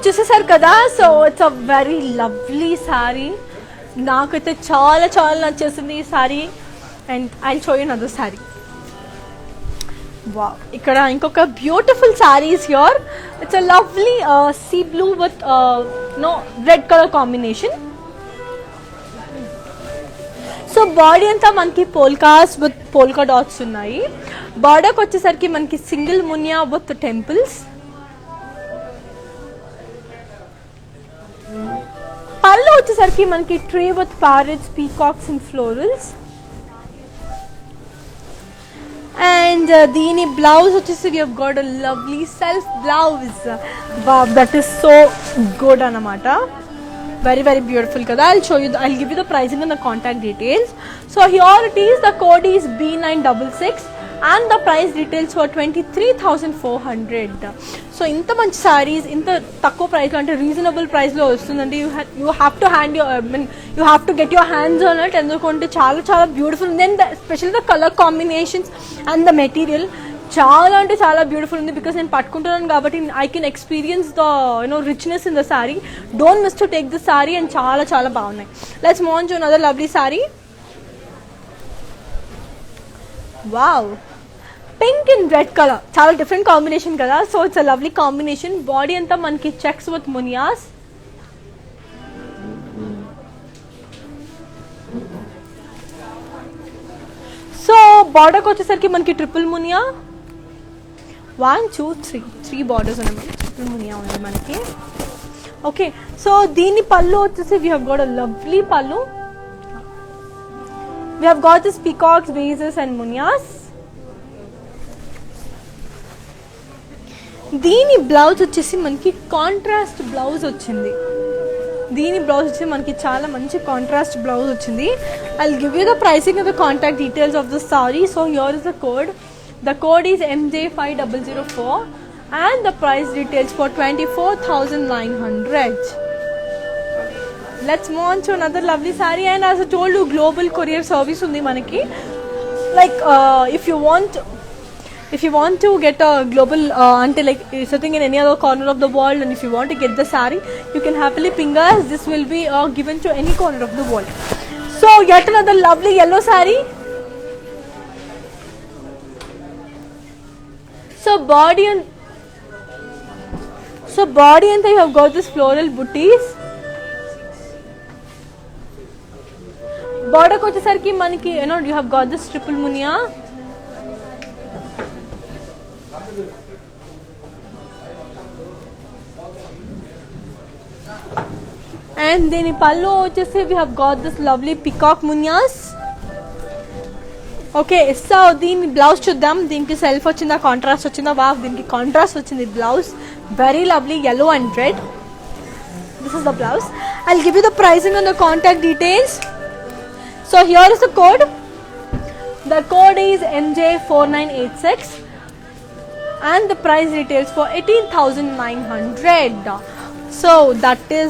చూసేసారు కదా. So it's a very lovely sari, నాకైతే చాలా చాలా నచ్చేసింది ఈ sari. And I show you another sari. Wow, ఇక్కడ ఇంకొక beautiful saris here. It's a lovely sea blue with red colour combination. So body అంతా మనకి పోల్కాస్ విత్ పోల్కా డాట్స్ ఉన్నాయి. బార్డర్కి వచ్చేసరికి మనకి సింగిల్ మునియా విత్ టెంపుల్స్. పళ్ళు వచ్చేసరికి మనకి tree with parrots, peacocks and florals. And దీని బ్లౌజ్ వచ్చేసి we have got a lovely self blouse. Wow, that is so good అన్నమాట. Very very beautiful kada. I'll give you the pricing and the contact details. So here it is. The code is B966 and the price details for 23,400. So ఇంత మంచి సారీస్ ఇంత తక్కువ price లో, అంటే reasonable price లో వస్తుందండి. You have to get your hands on it. ఎందుకంటే చాలా చాలా బ్యూటిఫుల్ ఉంది. And special the colour combinations and the material చాలా అంటే చాలా బ్యూటిఫుల్ ఉంది. బికాస్ నేను పట్టుకుంటున్నాను కాబట్టి I can experience the richness in the sorry. Don't miss to take the sorry. And చాలా చాలా బాగున్నాయి. Let's move on to another lovely saree. Wow, pink and red colour, చాలా డిఫరెంట్ కాంబినేషన్ కదా. So it's a lovely combination. Body అంతా మనకి checks with muniyas. So బార్డర్కి వచ్చేసరికి మనకి ట్రిపుల్ మునియా, 1 2 3 బార్డర్స్ ఉన్నాయి. ట్రిపుల్ మునియా ఉంది మనకి. ఓకే, సో దీని పళ్ళు వచ్చేసి we have got a lovely pallu. We have got this peacocks, vases and muniyas. దీని బ్లౌజ్ వచ్చేసి మనకి కాంట్రాస్ట్ బ్లౌజ్ వచ్చింది. దీని బ్లౌజ్ వచ్చి మనకి చాలా మంచి కాంట్రాస్ట్ బ్లౌజ్ వచ్చింది. I will give you the pricing and the contact details of the sari. So here is the code. The code is MJ5004 and the price details for 24,900. Let's move on to another lovely saree. And as I told you, global courier service undi manaki. Like if you want to get a global until like sitting in any other corner of the world, and if you want to get the saree, you can happily ping us. This will be given to any corner of the world. So yet another lovely yellow saree. So body and you have got this floral booties. Border ko వచ్చేసరికి మనకి you have got this triple munia. And then pallu వచ్చేసి we have got this lovely peacock munias. Okay, so దీని blouse చూద్దాం. దీనికి self వచ్చిందా, contrast వచ్చిందా? Wow, దీనికి contrast వచ్చింది blouse. Very lovely yellow and red. This is the blouse. I'll give you the pricing and the contact details. So here is the code. The code is MJ4986 and the price details for 18,900. So that is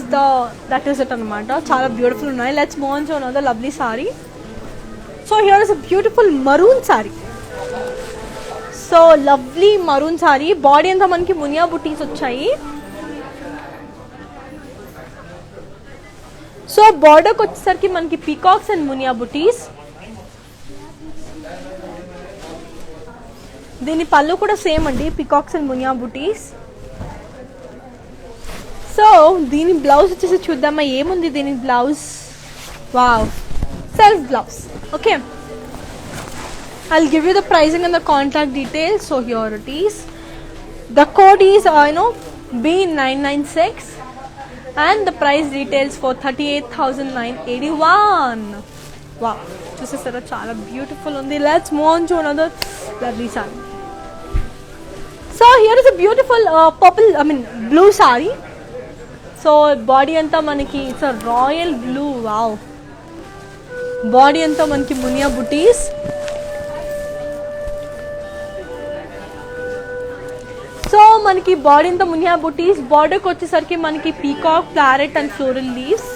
it anamata. Chala beautiful unnai. Let's move on to another lovely saree. So here is a beautiful maroon saree. So lovely maroon saree. Body anta manki munia booties vachayi. So border ko vachesariki manki peacocks and munia booties. Dini pallu kuda same andi, peacocks and munia booties. So dini blouse vachesi chuddama emundi dini blouse. Wow, self blouse. Okay, I'll give you the pricing and the contact details. So here it is. The code is B996 and the price details for 38,981. Wow, this is chala beautiful undi. Let's move on to another lovely saree. So here is a beautiful blue saree. So body anta manaki it's a royal blue. Wow, body anta manaki munia booties. So manaki body anta munia booties. Border ko vachesariki manaki peacock, parrot and floral leaves.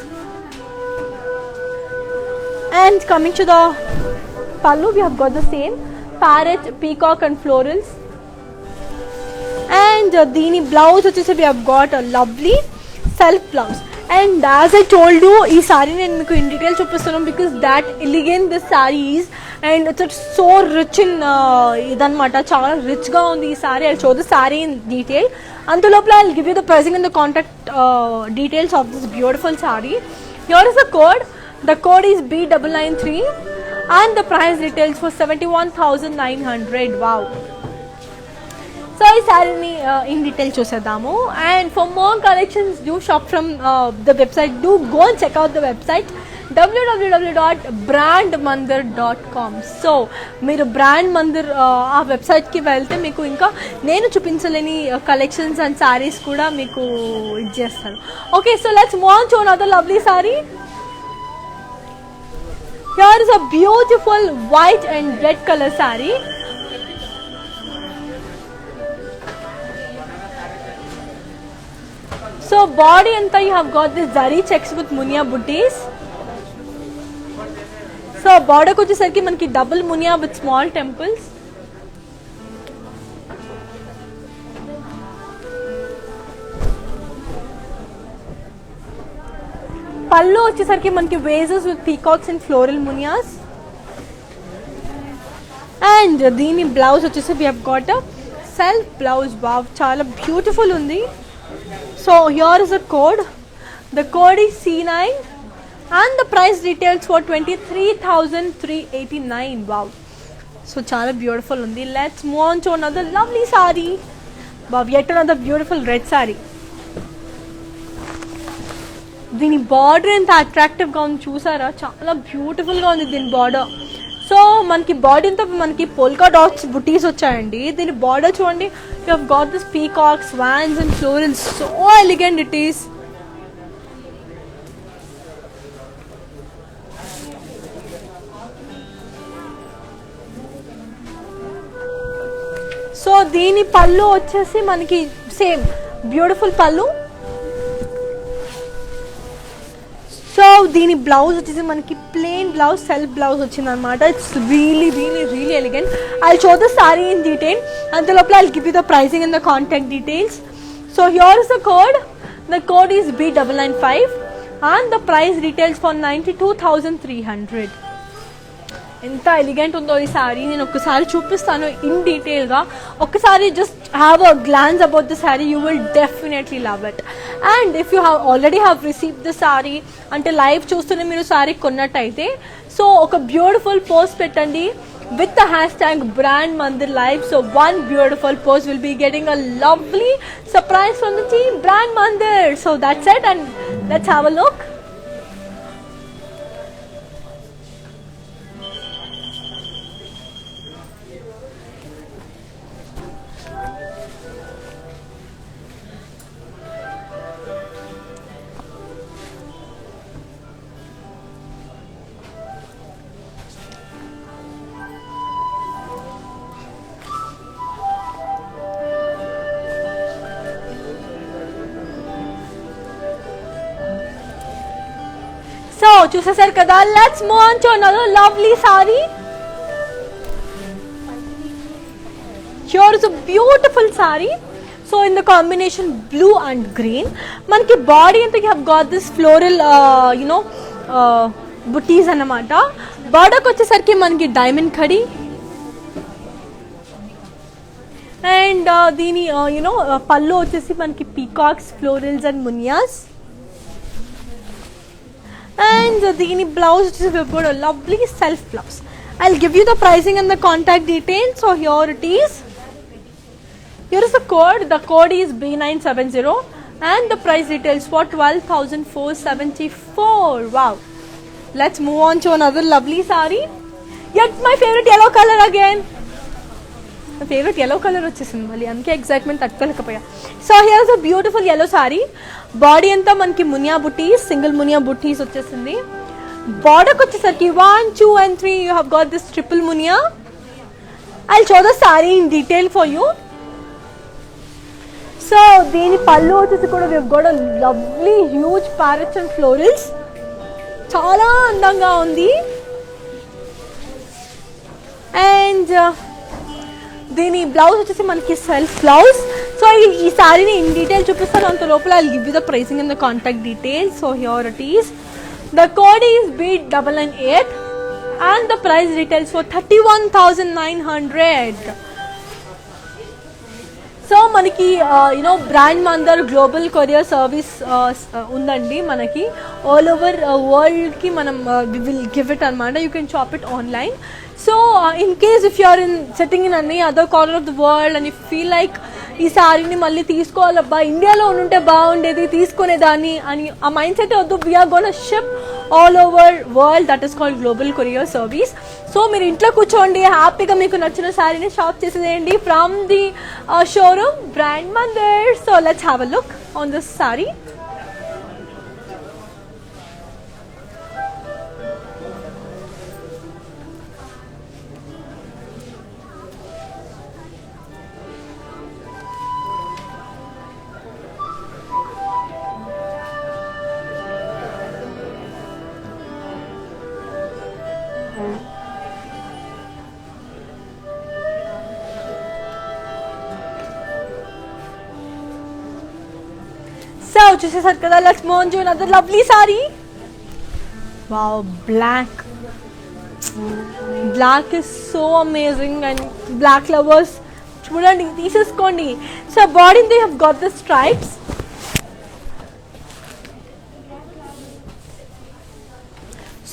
And coming to the pallu, we have got the same parrot, peacock and florals. And dini blouse vachesi we have got a lovely self blouse. And as I told you, ee saree nenu meeku in detail chupistunam because that elegant this saree is, and it's so rich in idanmata, chaala rich ga undi ee saree. I'll show the saree in detail. Antulopla I'll give you the pricing and the contact details of this beautiful saree. Here is the code. The code is B993 and the price details for 71,900. Wow. So ఈ సారీని in detail చూసేద్దాము. And for more collections, do shop from the website. Do go and check out the website www.brandmandir.com. So మీరు brand Mandir ఆ వెబ్సైట్కి వెళ్తే మీకు ఇంకా నేను చూపించలేని collections and saris కూడా మీకు ఇచ్చేస్తాను. Okay, so let's move on to another lovely sorry. Here is a beautiful white and red color saree. So body anta you have got this zari checks with munia booties. So border ko vachesariki manaki double munia with small temples. Pallu vachesariki manaki vases with peacocks and floral munias. And dini blouse vachesi we have got a self blouse. Wow, chala beautiful undi. So here is the code. The code is C9 and the price details for 23,389. Wow, so chala beautiful undi. Let's move on to another lovely saree. Wow, yet another beautiful red saree. Dini border enta attractive ga undi chusara, chala beautiful ga undi dini border. So manki body anta manki polka dots booties vachayandi. Dini border chudandi, you have got this peacocks, swans and florals. So elegant it is. So దీని పళ్ళు వచ్చేసి మనకి same beautiful పళ్ళు. So దీని blouse వచ్చేసి మనకి plain blouse, self blouse వచ్చింది అనమాట. It's really really really elegant. I show the sorry in detail. అంతలోపల I give you the pricing and the contact details. So here is the code. The code is B995 and the price retails for 92,300. ఎంత elegant ఉందో ఈ sorry. నేను ఒక్కసారి చూపిస్తాను in డీటెయిల్గా. ఒక్కసారి just have a glance about the sorry, you will definitely love it. And if you already have received the sorry అంటే live చూస్తూనే మీరు సారీ కొన్నట్టయితే, సో ఒక బ్యూటిఫుల్ పోస్ట్ పెట్టండి with the hashtag Brand Mandir Live. So one beautiful post will be getting a lovely surprise from the team Brand Mandir. So that's it, and let's have a look. So చూసేసారు కదా, let's move on to another lovely saree. Here is a beautiful saree. So in the combination blue and green, మనకి body అంతా you have got this floral booties అన్నమాట. బార్డర్కి వచ్చేసరికి మనకి diamond kadhi and దీని పళ్ళు వచ్చేసి మనకి peacocks, florals and మునియాస్. And the blouse, we've got a lovely self blouse. I'll give you the pricing and the contact details. So here it is. Here is the code. The code is B970 and the price details for 12,474. Wow. Let's move on to another lovely saree. Yet my favorite yellow color again. My favorite yellow color వచ్చేసింది మళ్ళీ, అందుకే excitement తట్టుకోలేకపోయా. So here is a beautiful yellow saree. Body అంతా మనకి munia బుటీస్, single Muniya బుటీస్ వచ్చేసింది. బార్డర్కి వచ్చేసరికి 1, 2 and 3 you have got this triple Muniya. I show the sorry in detail for you. So దీని పళ్ళు వచ్చేసి కూడా we have got a lovely huge parrots and florals. చాలా అందంగా ఉంది. అండ్ దీని బ్లౌజ్ వచ్చేసి మనకి సెల్ఫ్ బ్లౌజ్. సో ఈ సారీని ఇన్ డీటెయిల్ చూపిస్తాను, అంత లోపల I give you the pricing and the contact details. So here it is. The code is B998 and the price retails for 31,900. So మనకి brand Mandir global courier service ఉందండి మనకి. All over వరల్డ్కి మనం will give it అనమాట. You can shop it online. So in case if you're sitting in any other corner of the world and if feel like ఈ సారీని మళ్ళీ తీసుకోవాలబ్బా, ఇండియాలో ఉంటే బాగుండేది తీసుకునేదాన్ని అని ఆ మైండ్ సెట్ వద్దు. We are gonna ship all over world. That is called global courier service. So మీరు ఇంట్లో కూర్చోండి, హ్యాపీగా మీకు నచ్చిన సారీని షాప్ చేసేయండి from the showroom brand Mandir. So let's have a look on this sari. So చూసేసారు కదా, let's move on to another lovely saree. Wow, black is so amazing and black lovers చూడండి తీసేసుకోండి. So body they have got the stripes.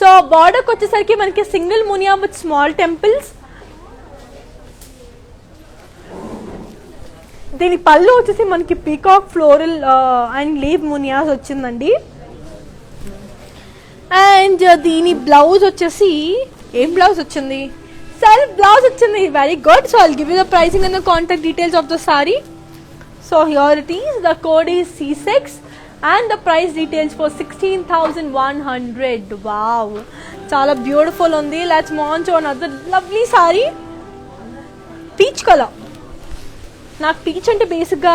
So బార్డర్కి వచ్చేసరికి మనకి single Muniya with small temples. దీని పళ్ళు వచ్చేసి మనకి పీకాక్ ఫ్లోరల్ అండ్ లీవ్ మునియాస్ వచ్చిందండి. అండ్ దీని బ్లౌజ్ వచ్చేసి ఏం బ్లౌజ్ వచ్చింది? సెల్ఫ్ బ్లౌజ్ వచ్చింది. Very good. So I'll give you the pricing and the contact details of the sari. So here it is. The code is C6 and the price details for 16,100. Wow, చాలా beautiful ఉంది. Let's move on to another lovely saree. Peach color. నాకు peach అంటే బేసిక్గా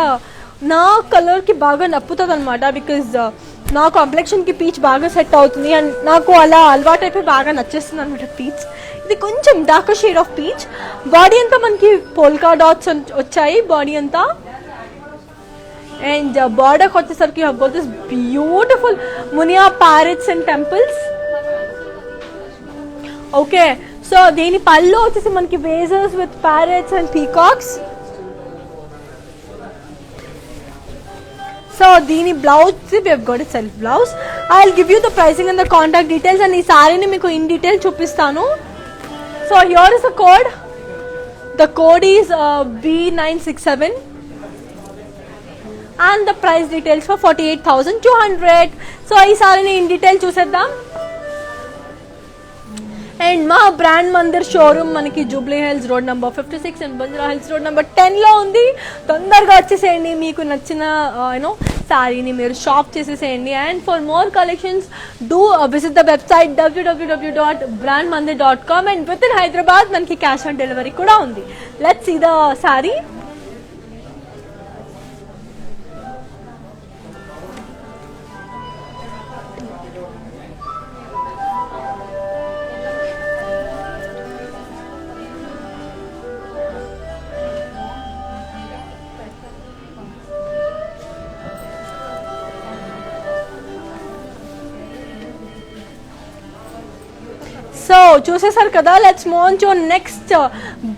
నా కలర్కి బాగా నప్పుతుంది అనమాట, because నా కాంప్లెక్షన్కి పీచ్ బాగా సెట్ అవుతుంది అండ్ నాకు అలా అలవాటు అయిపోయి బాగా నచ్చేస్తుంది అనమాట పీచ్. ఇది కొంచెం dark shade of peach. Body అంతా మనకి పోల్కా డాట్స్ వచ్చాయి బాడీ అంతా. అండ్ బార్డర్కి వచ్చేసరికి have got this beautiful muniya parrots and temples. Okay, so దీని పళ్ళు వచ్చేసి మనకి వేజర్స్ with parrots and peacocks. So దీని blouse we have got a self blouse. I will give you the pricing and the contact details and ఈ సారీని మీకు in detail చూపిస్తాను. So here is the code. The code is B967 and the price details for 48,200. So ఈ సారీని in detail చూసేద్దాం. And మా brand Mandir showroom మనకి Jubilee Hills road number 56 and Banjara Hills road number 10లో ఉంది. తొందరగా వచ్చేసేయండి, మీకు నచ్చిన సారీని మీరు షాప్ చేసేసేయండి. And for more collections do visit the website www.brandmandir.com and with in Hyderabad మనకి క్యాష్ ఆన్ డెలివరీ కూడా ఉంది. Let's see the sari. So చూసేసారు కదా, let's move on to next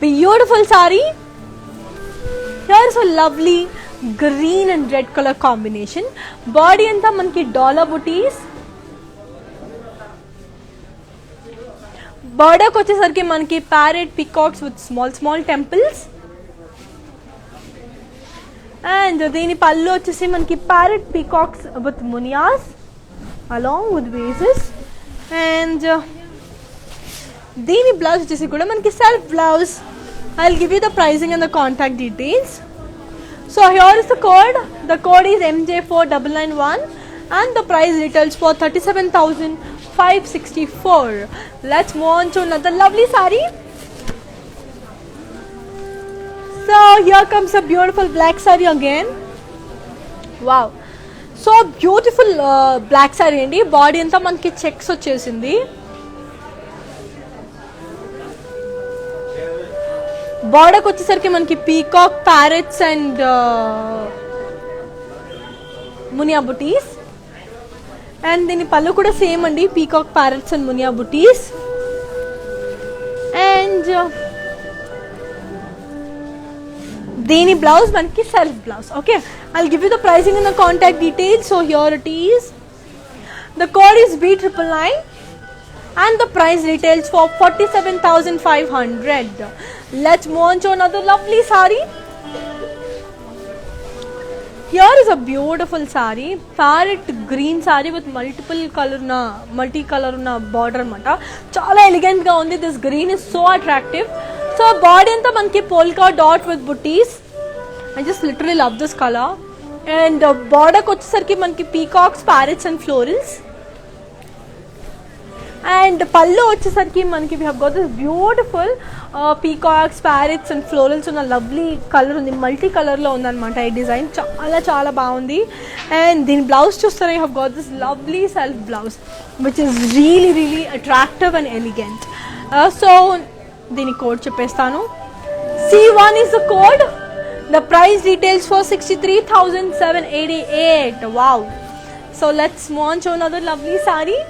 beautiful sorry. Here is a lovely green and red colour combination. Body అంతా మనకి dollar బుటీస్. బార్డర్కి వచ్చేసరికి మనకి parrot peacocks with small temples. And దీని పళ్ళు వచ్చేసి మనకి parrot peacocks with మునియాస్ along with wages. And దీని బ్లౌజ్ వచ్చేసి కూడా మనకి self blouse. I will give you the pricing and the contact details. So here is the code. The code is MJ4991 and the price retails for 37,564. Let's move on to another lovely saree. So here comes a beautiful black saree again. Wow, so beautiful black saree andi. Body anta manki checks vachesindi. బార్డర్కి వచ్చేసరికి మనకి peacock parrots and Muniya buttis. And దీని పళ్ళు కూడా same అండి, peacock parrots and Muniya buttis. And దీని blouse మనకి self blouse. Okay, I will give you the pricing and the contact details. So here it is. The code is B999 and the price retails for 47,500. Let's move on to another lovely saree. Here is a beautiful saree, parrot green saree with multi color na border anamata. Chala elegant ga undi. This green is so attractive. So body anta manki polka dot with booties. I just literally love this color. And border ko vachesariki manki peacocks, parrots and florals. And pallu వచ్చేసరికి మనకి we have got this beautiful peacocks, parrots and florals ఉన్న lovely colour ఉంది. Multi కలర్లో ఉందన్నమాట ఈ design. చాలా బాగుంది. And దీని బ్లౌజ్ చూస్తారా, you have got this lovely self blouse which is really attractive and elegant. So దీని కోడ్ చెప్పేస్తాను. C1 is the code. The price details for 63,788. Wow. So let's move on to another lovely saree.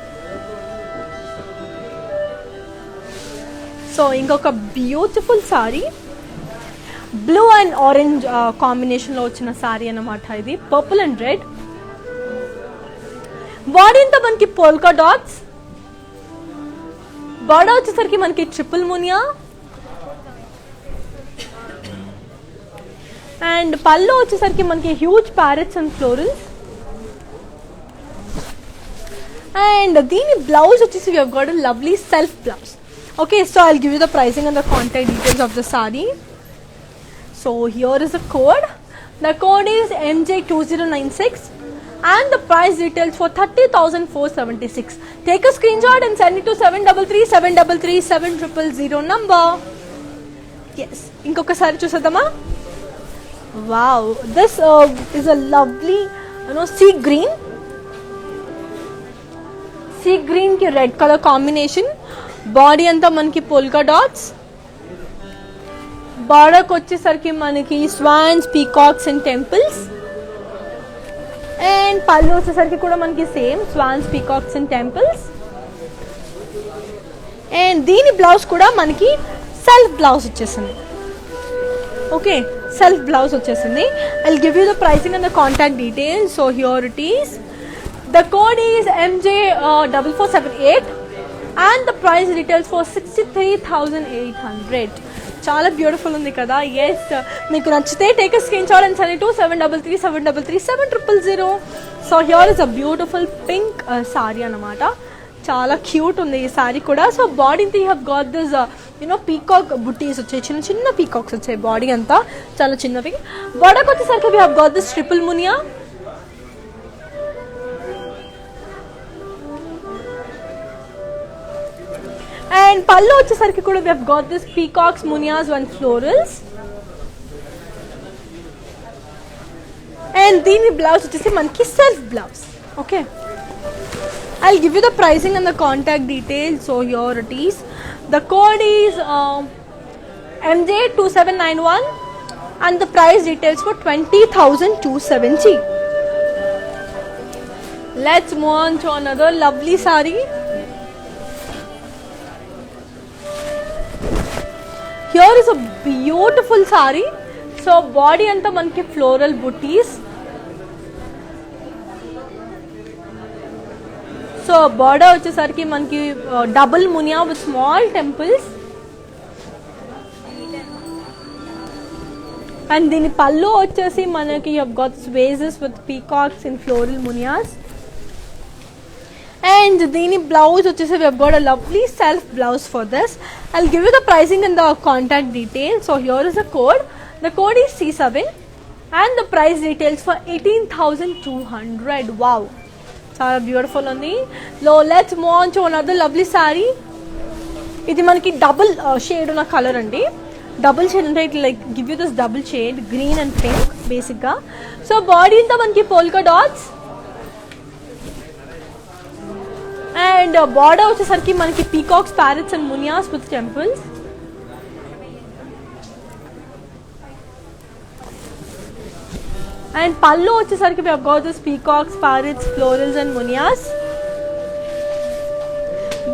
So ఇంకొక beautiful sari, blue and orange కాంబినేషన్లో వచ్చిన sorry అన్నమాట ఇది. Purple and red. Body అంతా మనకి polka dots. Border వచ్చేసరికి మనకి ట్రిపుల్ మునియా. అండ్ పళ్ళు వచ్చేసరికి మనకి huge parrots and florals. And దీని బ్లౌజ్ వచ్చేసి we have got a lovely self blouse. Okay, so I'll give you the pricing and the contact details of the saree. So here is the code. The code is MJ2096 and the price details for 30,476. Take a screenshot and send it to 733-733-7000 number. Yes, ఇంకొకసారి చూసేద్దామా. Wow, this is a lovely, sea green. Sea green ki red color combination. Body anta manki polka dots. Border kochesarki manaki swans, peacocks and temples. And pallu వచ్చేసరికి కూడా మనకి same swans, peacocks and temples. And దీని blouse కూడా మనకి self blouse వచ్చేసింది. Okay, self blouse వచ్చేసింది. I'll give you the pricing and the contact details. So here it is. The code is MJ4478 and the price retails for 63,800. చాలా beautiful ఉంది కదా. Yes, మీకు నచ్చితే take screen and send to 7337337000. So here is a beautiful pink sari అన్నమాట. చాలా cute ఉంది ఈ సారీ కూడా. సో బాడీ అంతా you have got this peacock buttis వచ్చాయి, చిన్న చిన్న పీకాక్స్ వచ్చాయి. బాడీ అంతా చాలా చిన్నవి. బార్డర్కి వచ్చేసరికి we have got this triple Muniya. And pallu వచ్చేసరికి కూడా we have got this peacocks, munias and florals. And దీని బ్లౌజ్ వచ్చేసి మనకి self blouse. Okay, I'll give you the pricing and the contact details. So here it is. The code is MJ2791 and the price details for 20,270. Let's move on to another lovely saree. Here is a beautiful saree. So body anta manki floral booties. So border వచ్చేసరికి మనకి double munia with small temples. And దీని పల్లు వచ్చేసి మనకి you have got vases with peacocks and floral munias. And దీని blouse వచ్చేసి we have got a lovely self blouse for this. I'll give you the pricing and the contact details. So here is the code. The code is C7 and the price details for 18,200. Wow, చాలా beautiful ఉంది. Let's move on to another lovely sorry. ఇది మనకి double shade ఉన్న colour అండి. Double shade అంటే it like give you this double shade green and pink బేసిక్గా. So body అంతా మనకి పోల్కా డాట్స్. అండ్ బార్డర్ వచ్చేసరికి మనకి peacocks, parrots and మునియాస్ with temples. And pallu వచ్చేసరికి we have got this peacocks, parrots, florals and munias.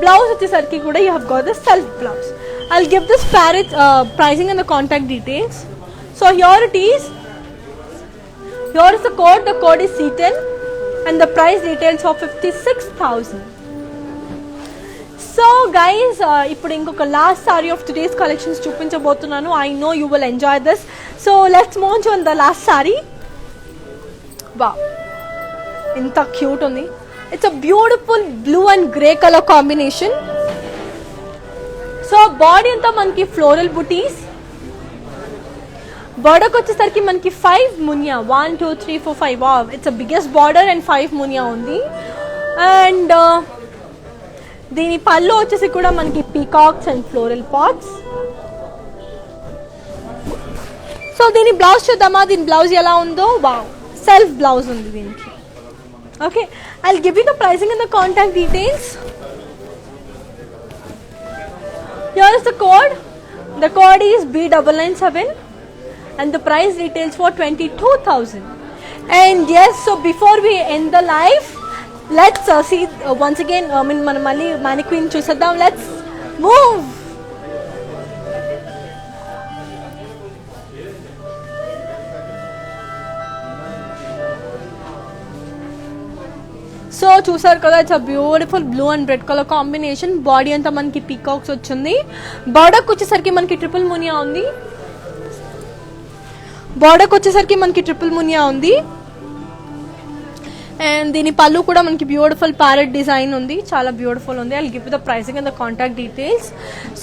Blouse వచ్చేసరికి కూడా you have got this self blouse. I'll give this parrot pricing and the contact details. So here it is. Here is the code. The code is C10 and the price details for 56,000. So guys, ఇప్పుడు ఇంకొక last sari of today's collections చూపించబోతున్నాను. I know you will enjoy this. So let's move on to the last sari. వా, ఎంత cute ఉంది. It's a beautiful blue and grey colour combination. So body అంతా మనకి floral buttis. బార్డర్కి వచ్చేసరికి మనకి 5 మునియా, 1 2 3 4 5. It's a biggest border and 5 మునియా ఉంది. అండ్ దీని పళ్ళు వచ్చేసి కూడా మనకి peacocks and floral pots. So దీని బ్లౌజ్ చూద్దామా, దీని బ్లౌజ్ ఎలా ఉందో. వావ్, సెల్ఫ్ బ్లౌజ్ ఉంది దీనికి. Okay, I'll give you the pricing and the contact details. Here is the code. The code is B997 and the price details for 22,000. And yes, so before we end the live, let's see once again. మనం మళ్ళీ mannequin చూసేద్దాం. Let's move. So చూసారు కదా, it's a beautiful blue and red colour combination. Body అంతా మనకి peacocks వచ్చింది. బార్డర్కి వచ్చేసరికి మనకి ట్రిపుల్ మునియా ఉంది. బార్డర్కి వచ్చేసరికి మనకి ట్రిపుల్ మునియా ఉంది. అండ్ దీని పళ్ళు కూడా మనకి బ్యూటిఫుల్ ప్యారెట్ డిజైన్ ఉంది, చాలా బ్యూటిఫుల్ ఉంది. I'll give you the pricing and the contact details.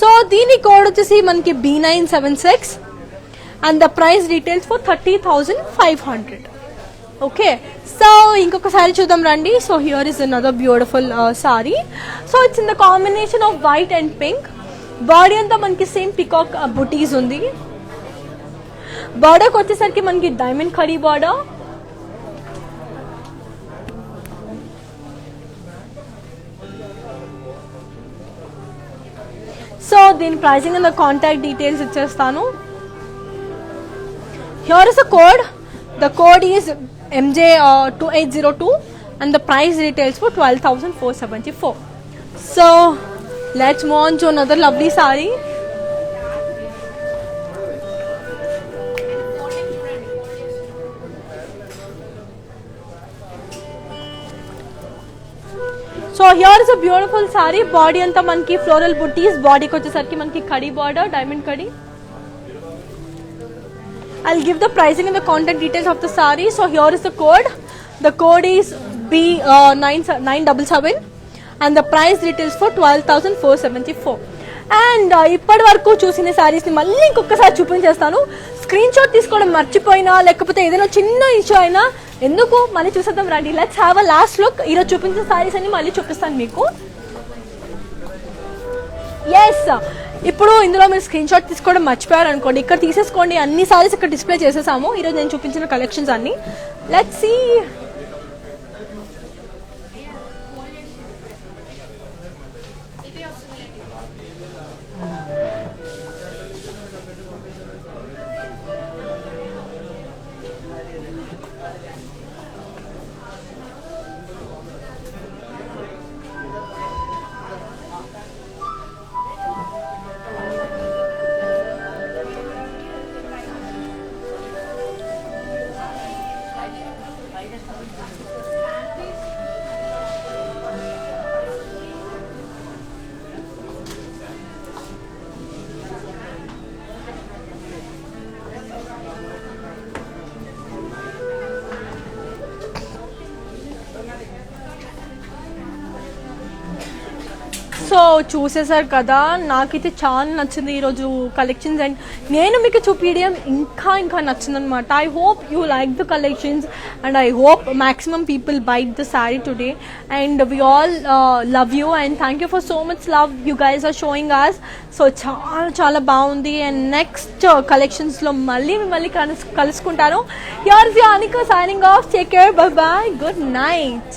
So దీని కోడ్ వచ్చేసి మనకి B976 and the price details for 30,500. Okay, so ఇంకొకసారి చూద్దాం రండి. So here is another beautiful sorry. So it's in the combination off white and pink. Body అంతా మనకి same peacock బుటీస్ ఉంది. బార్డర్కి వచ్చేసరికి మనకి డైమండ్ ఖడీ బార్డర్. సో దీని ప్రైసింగ్ అండ్ కాంటాక్ట్ డీటెయిల్స్ ఇచ్చేస్తాను. Here is the code. The code is MJ2802 and the price retails for 12,474. So let's move on to another lovely saree. So here is a beautiful saree. Body anta manki floral booties. Body ko vachesariki manki khadi border, diamond khadi. I'll give the pricing and the contact details of the saree. So here is the code. The code is B977 and the price retails for 12,474. And ఇప్పటి వరకు చూసిన సారీస్ని మళ్ళీ ఇంకొకసారి చూపించేస్తాను. Screen shot తీసుకోవడం మర్చిపోయినా లేకపోతే ఏదైనా చిన్న ఇష్యూ అయినా ఎందుకు మళ్ళీ చూసేద్దాం రండి. Let's have a last look. ఈరోజు చూపించిన సారీస్ అన్ని మళ్ళీ చూపిస్తాను మీకు. ఎస్, ఇప్పుడు ఇందులో మీరు స్క్రీన్ షాట్ తీసుకోవడం మర్చిపోయారు అనుకోండి, ఇక్కడ తీసేసుకోండి. అన్ని సారీస్ ఇక్కడ డిస్ప్లే చేసేసాము ఈరోజు నేను చూపించిన కలెక్షన్స్ అన్ని. Let's see. సో చూసేసారు కదా, నాకైతే చాలా నచ్చింది ఈరోజు కలెక్షన్స్. అండ్ నేను మీకు చూపించడం ఇంకా నచ్చింది అనమాట. I hope you like the collections and I hope maximum people bite the sari today. And we all love you and thank you for so much love you guys are showing us. So చాలా బాగుంది. And next కలెక్షన్స్లో మళ్ళీ కలుసుకుంటాను. Here is your Anika signing off. Take care, bye bye, good night.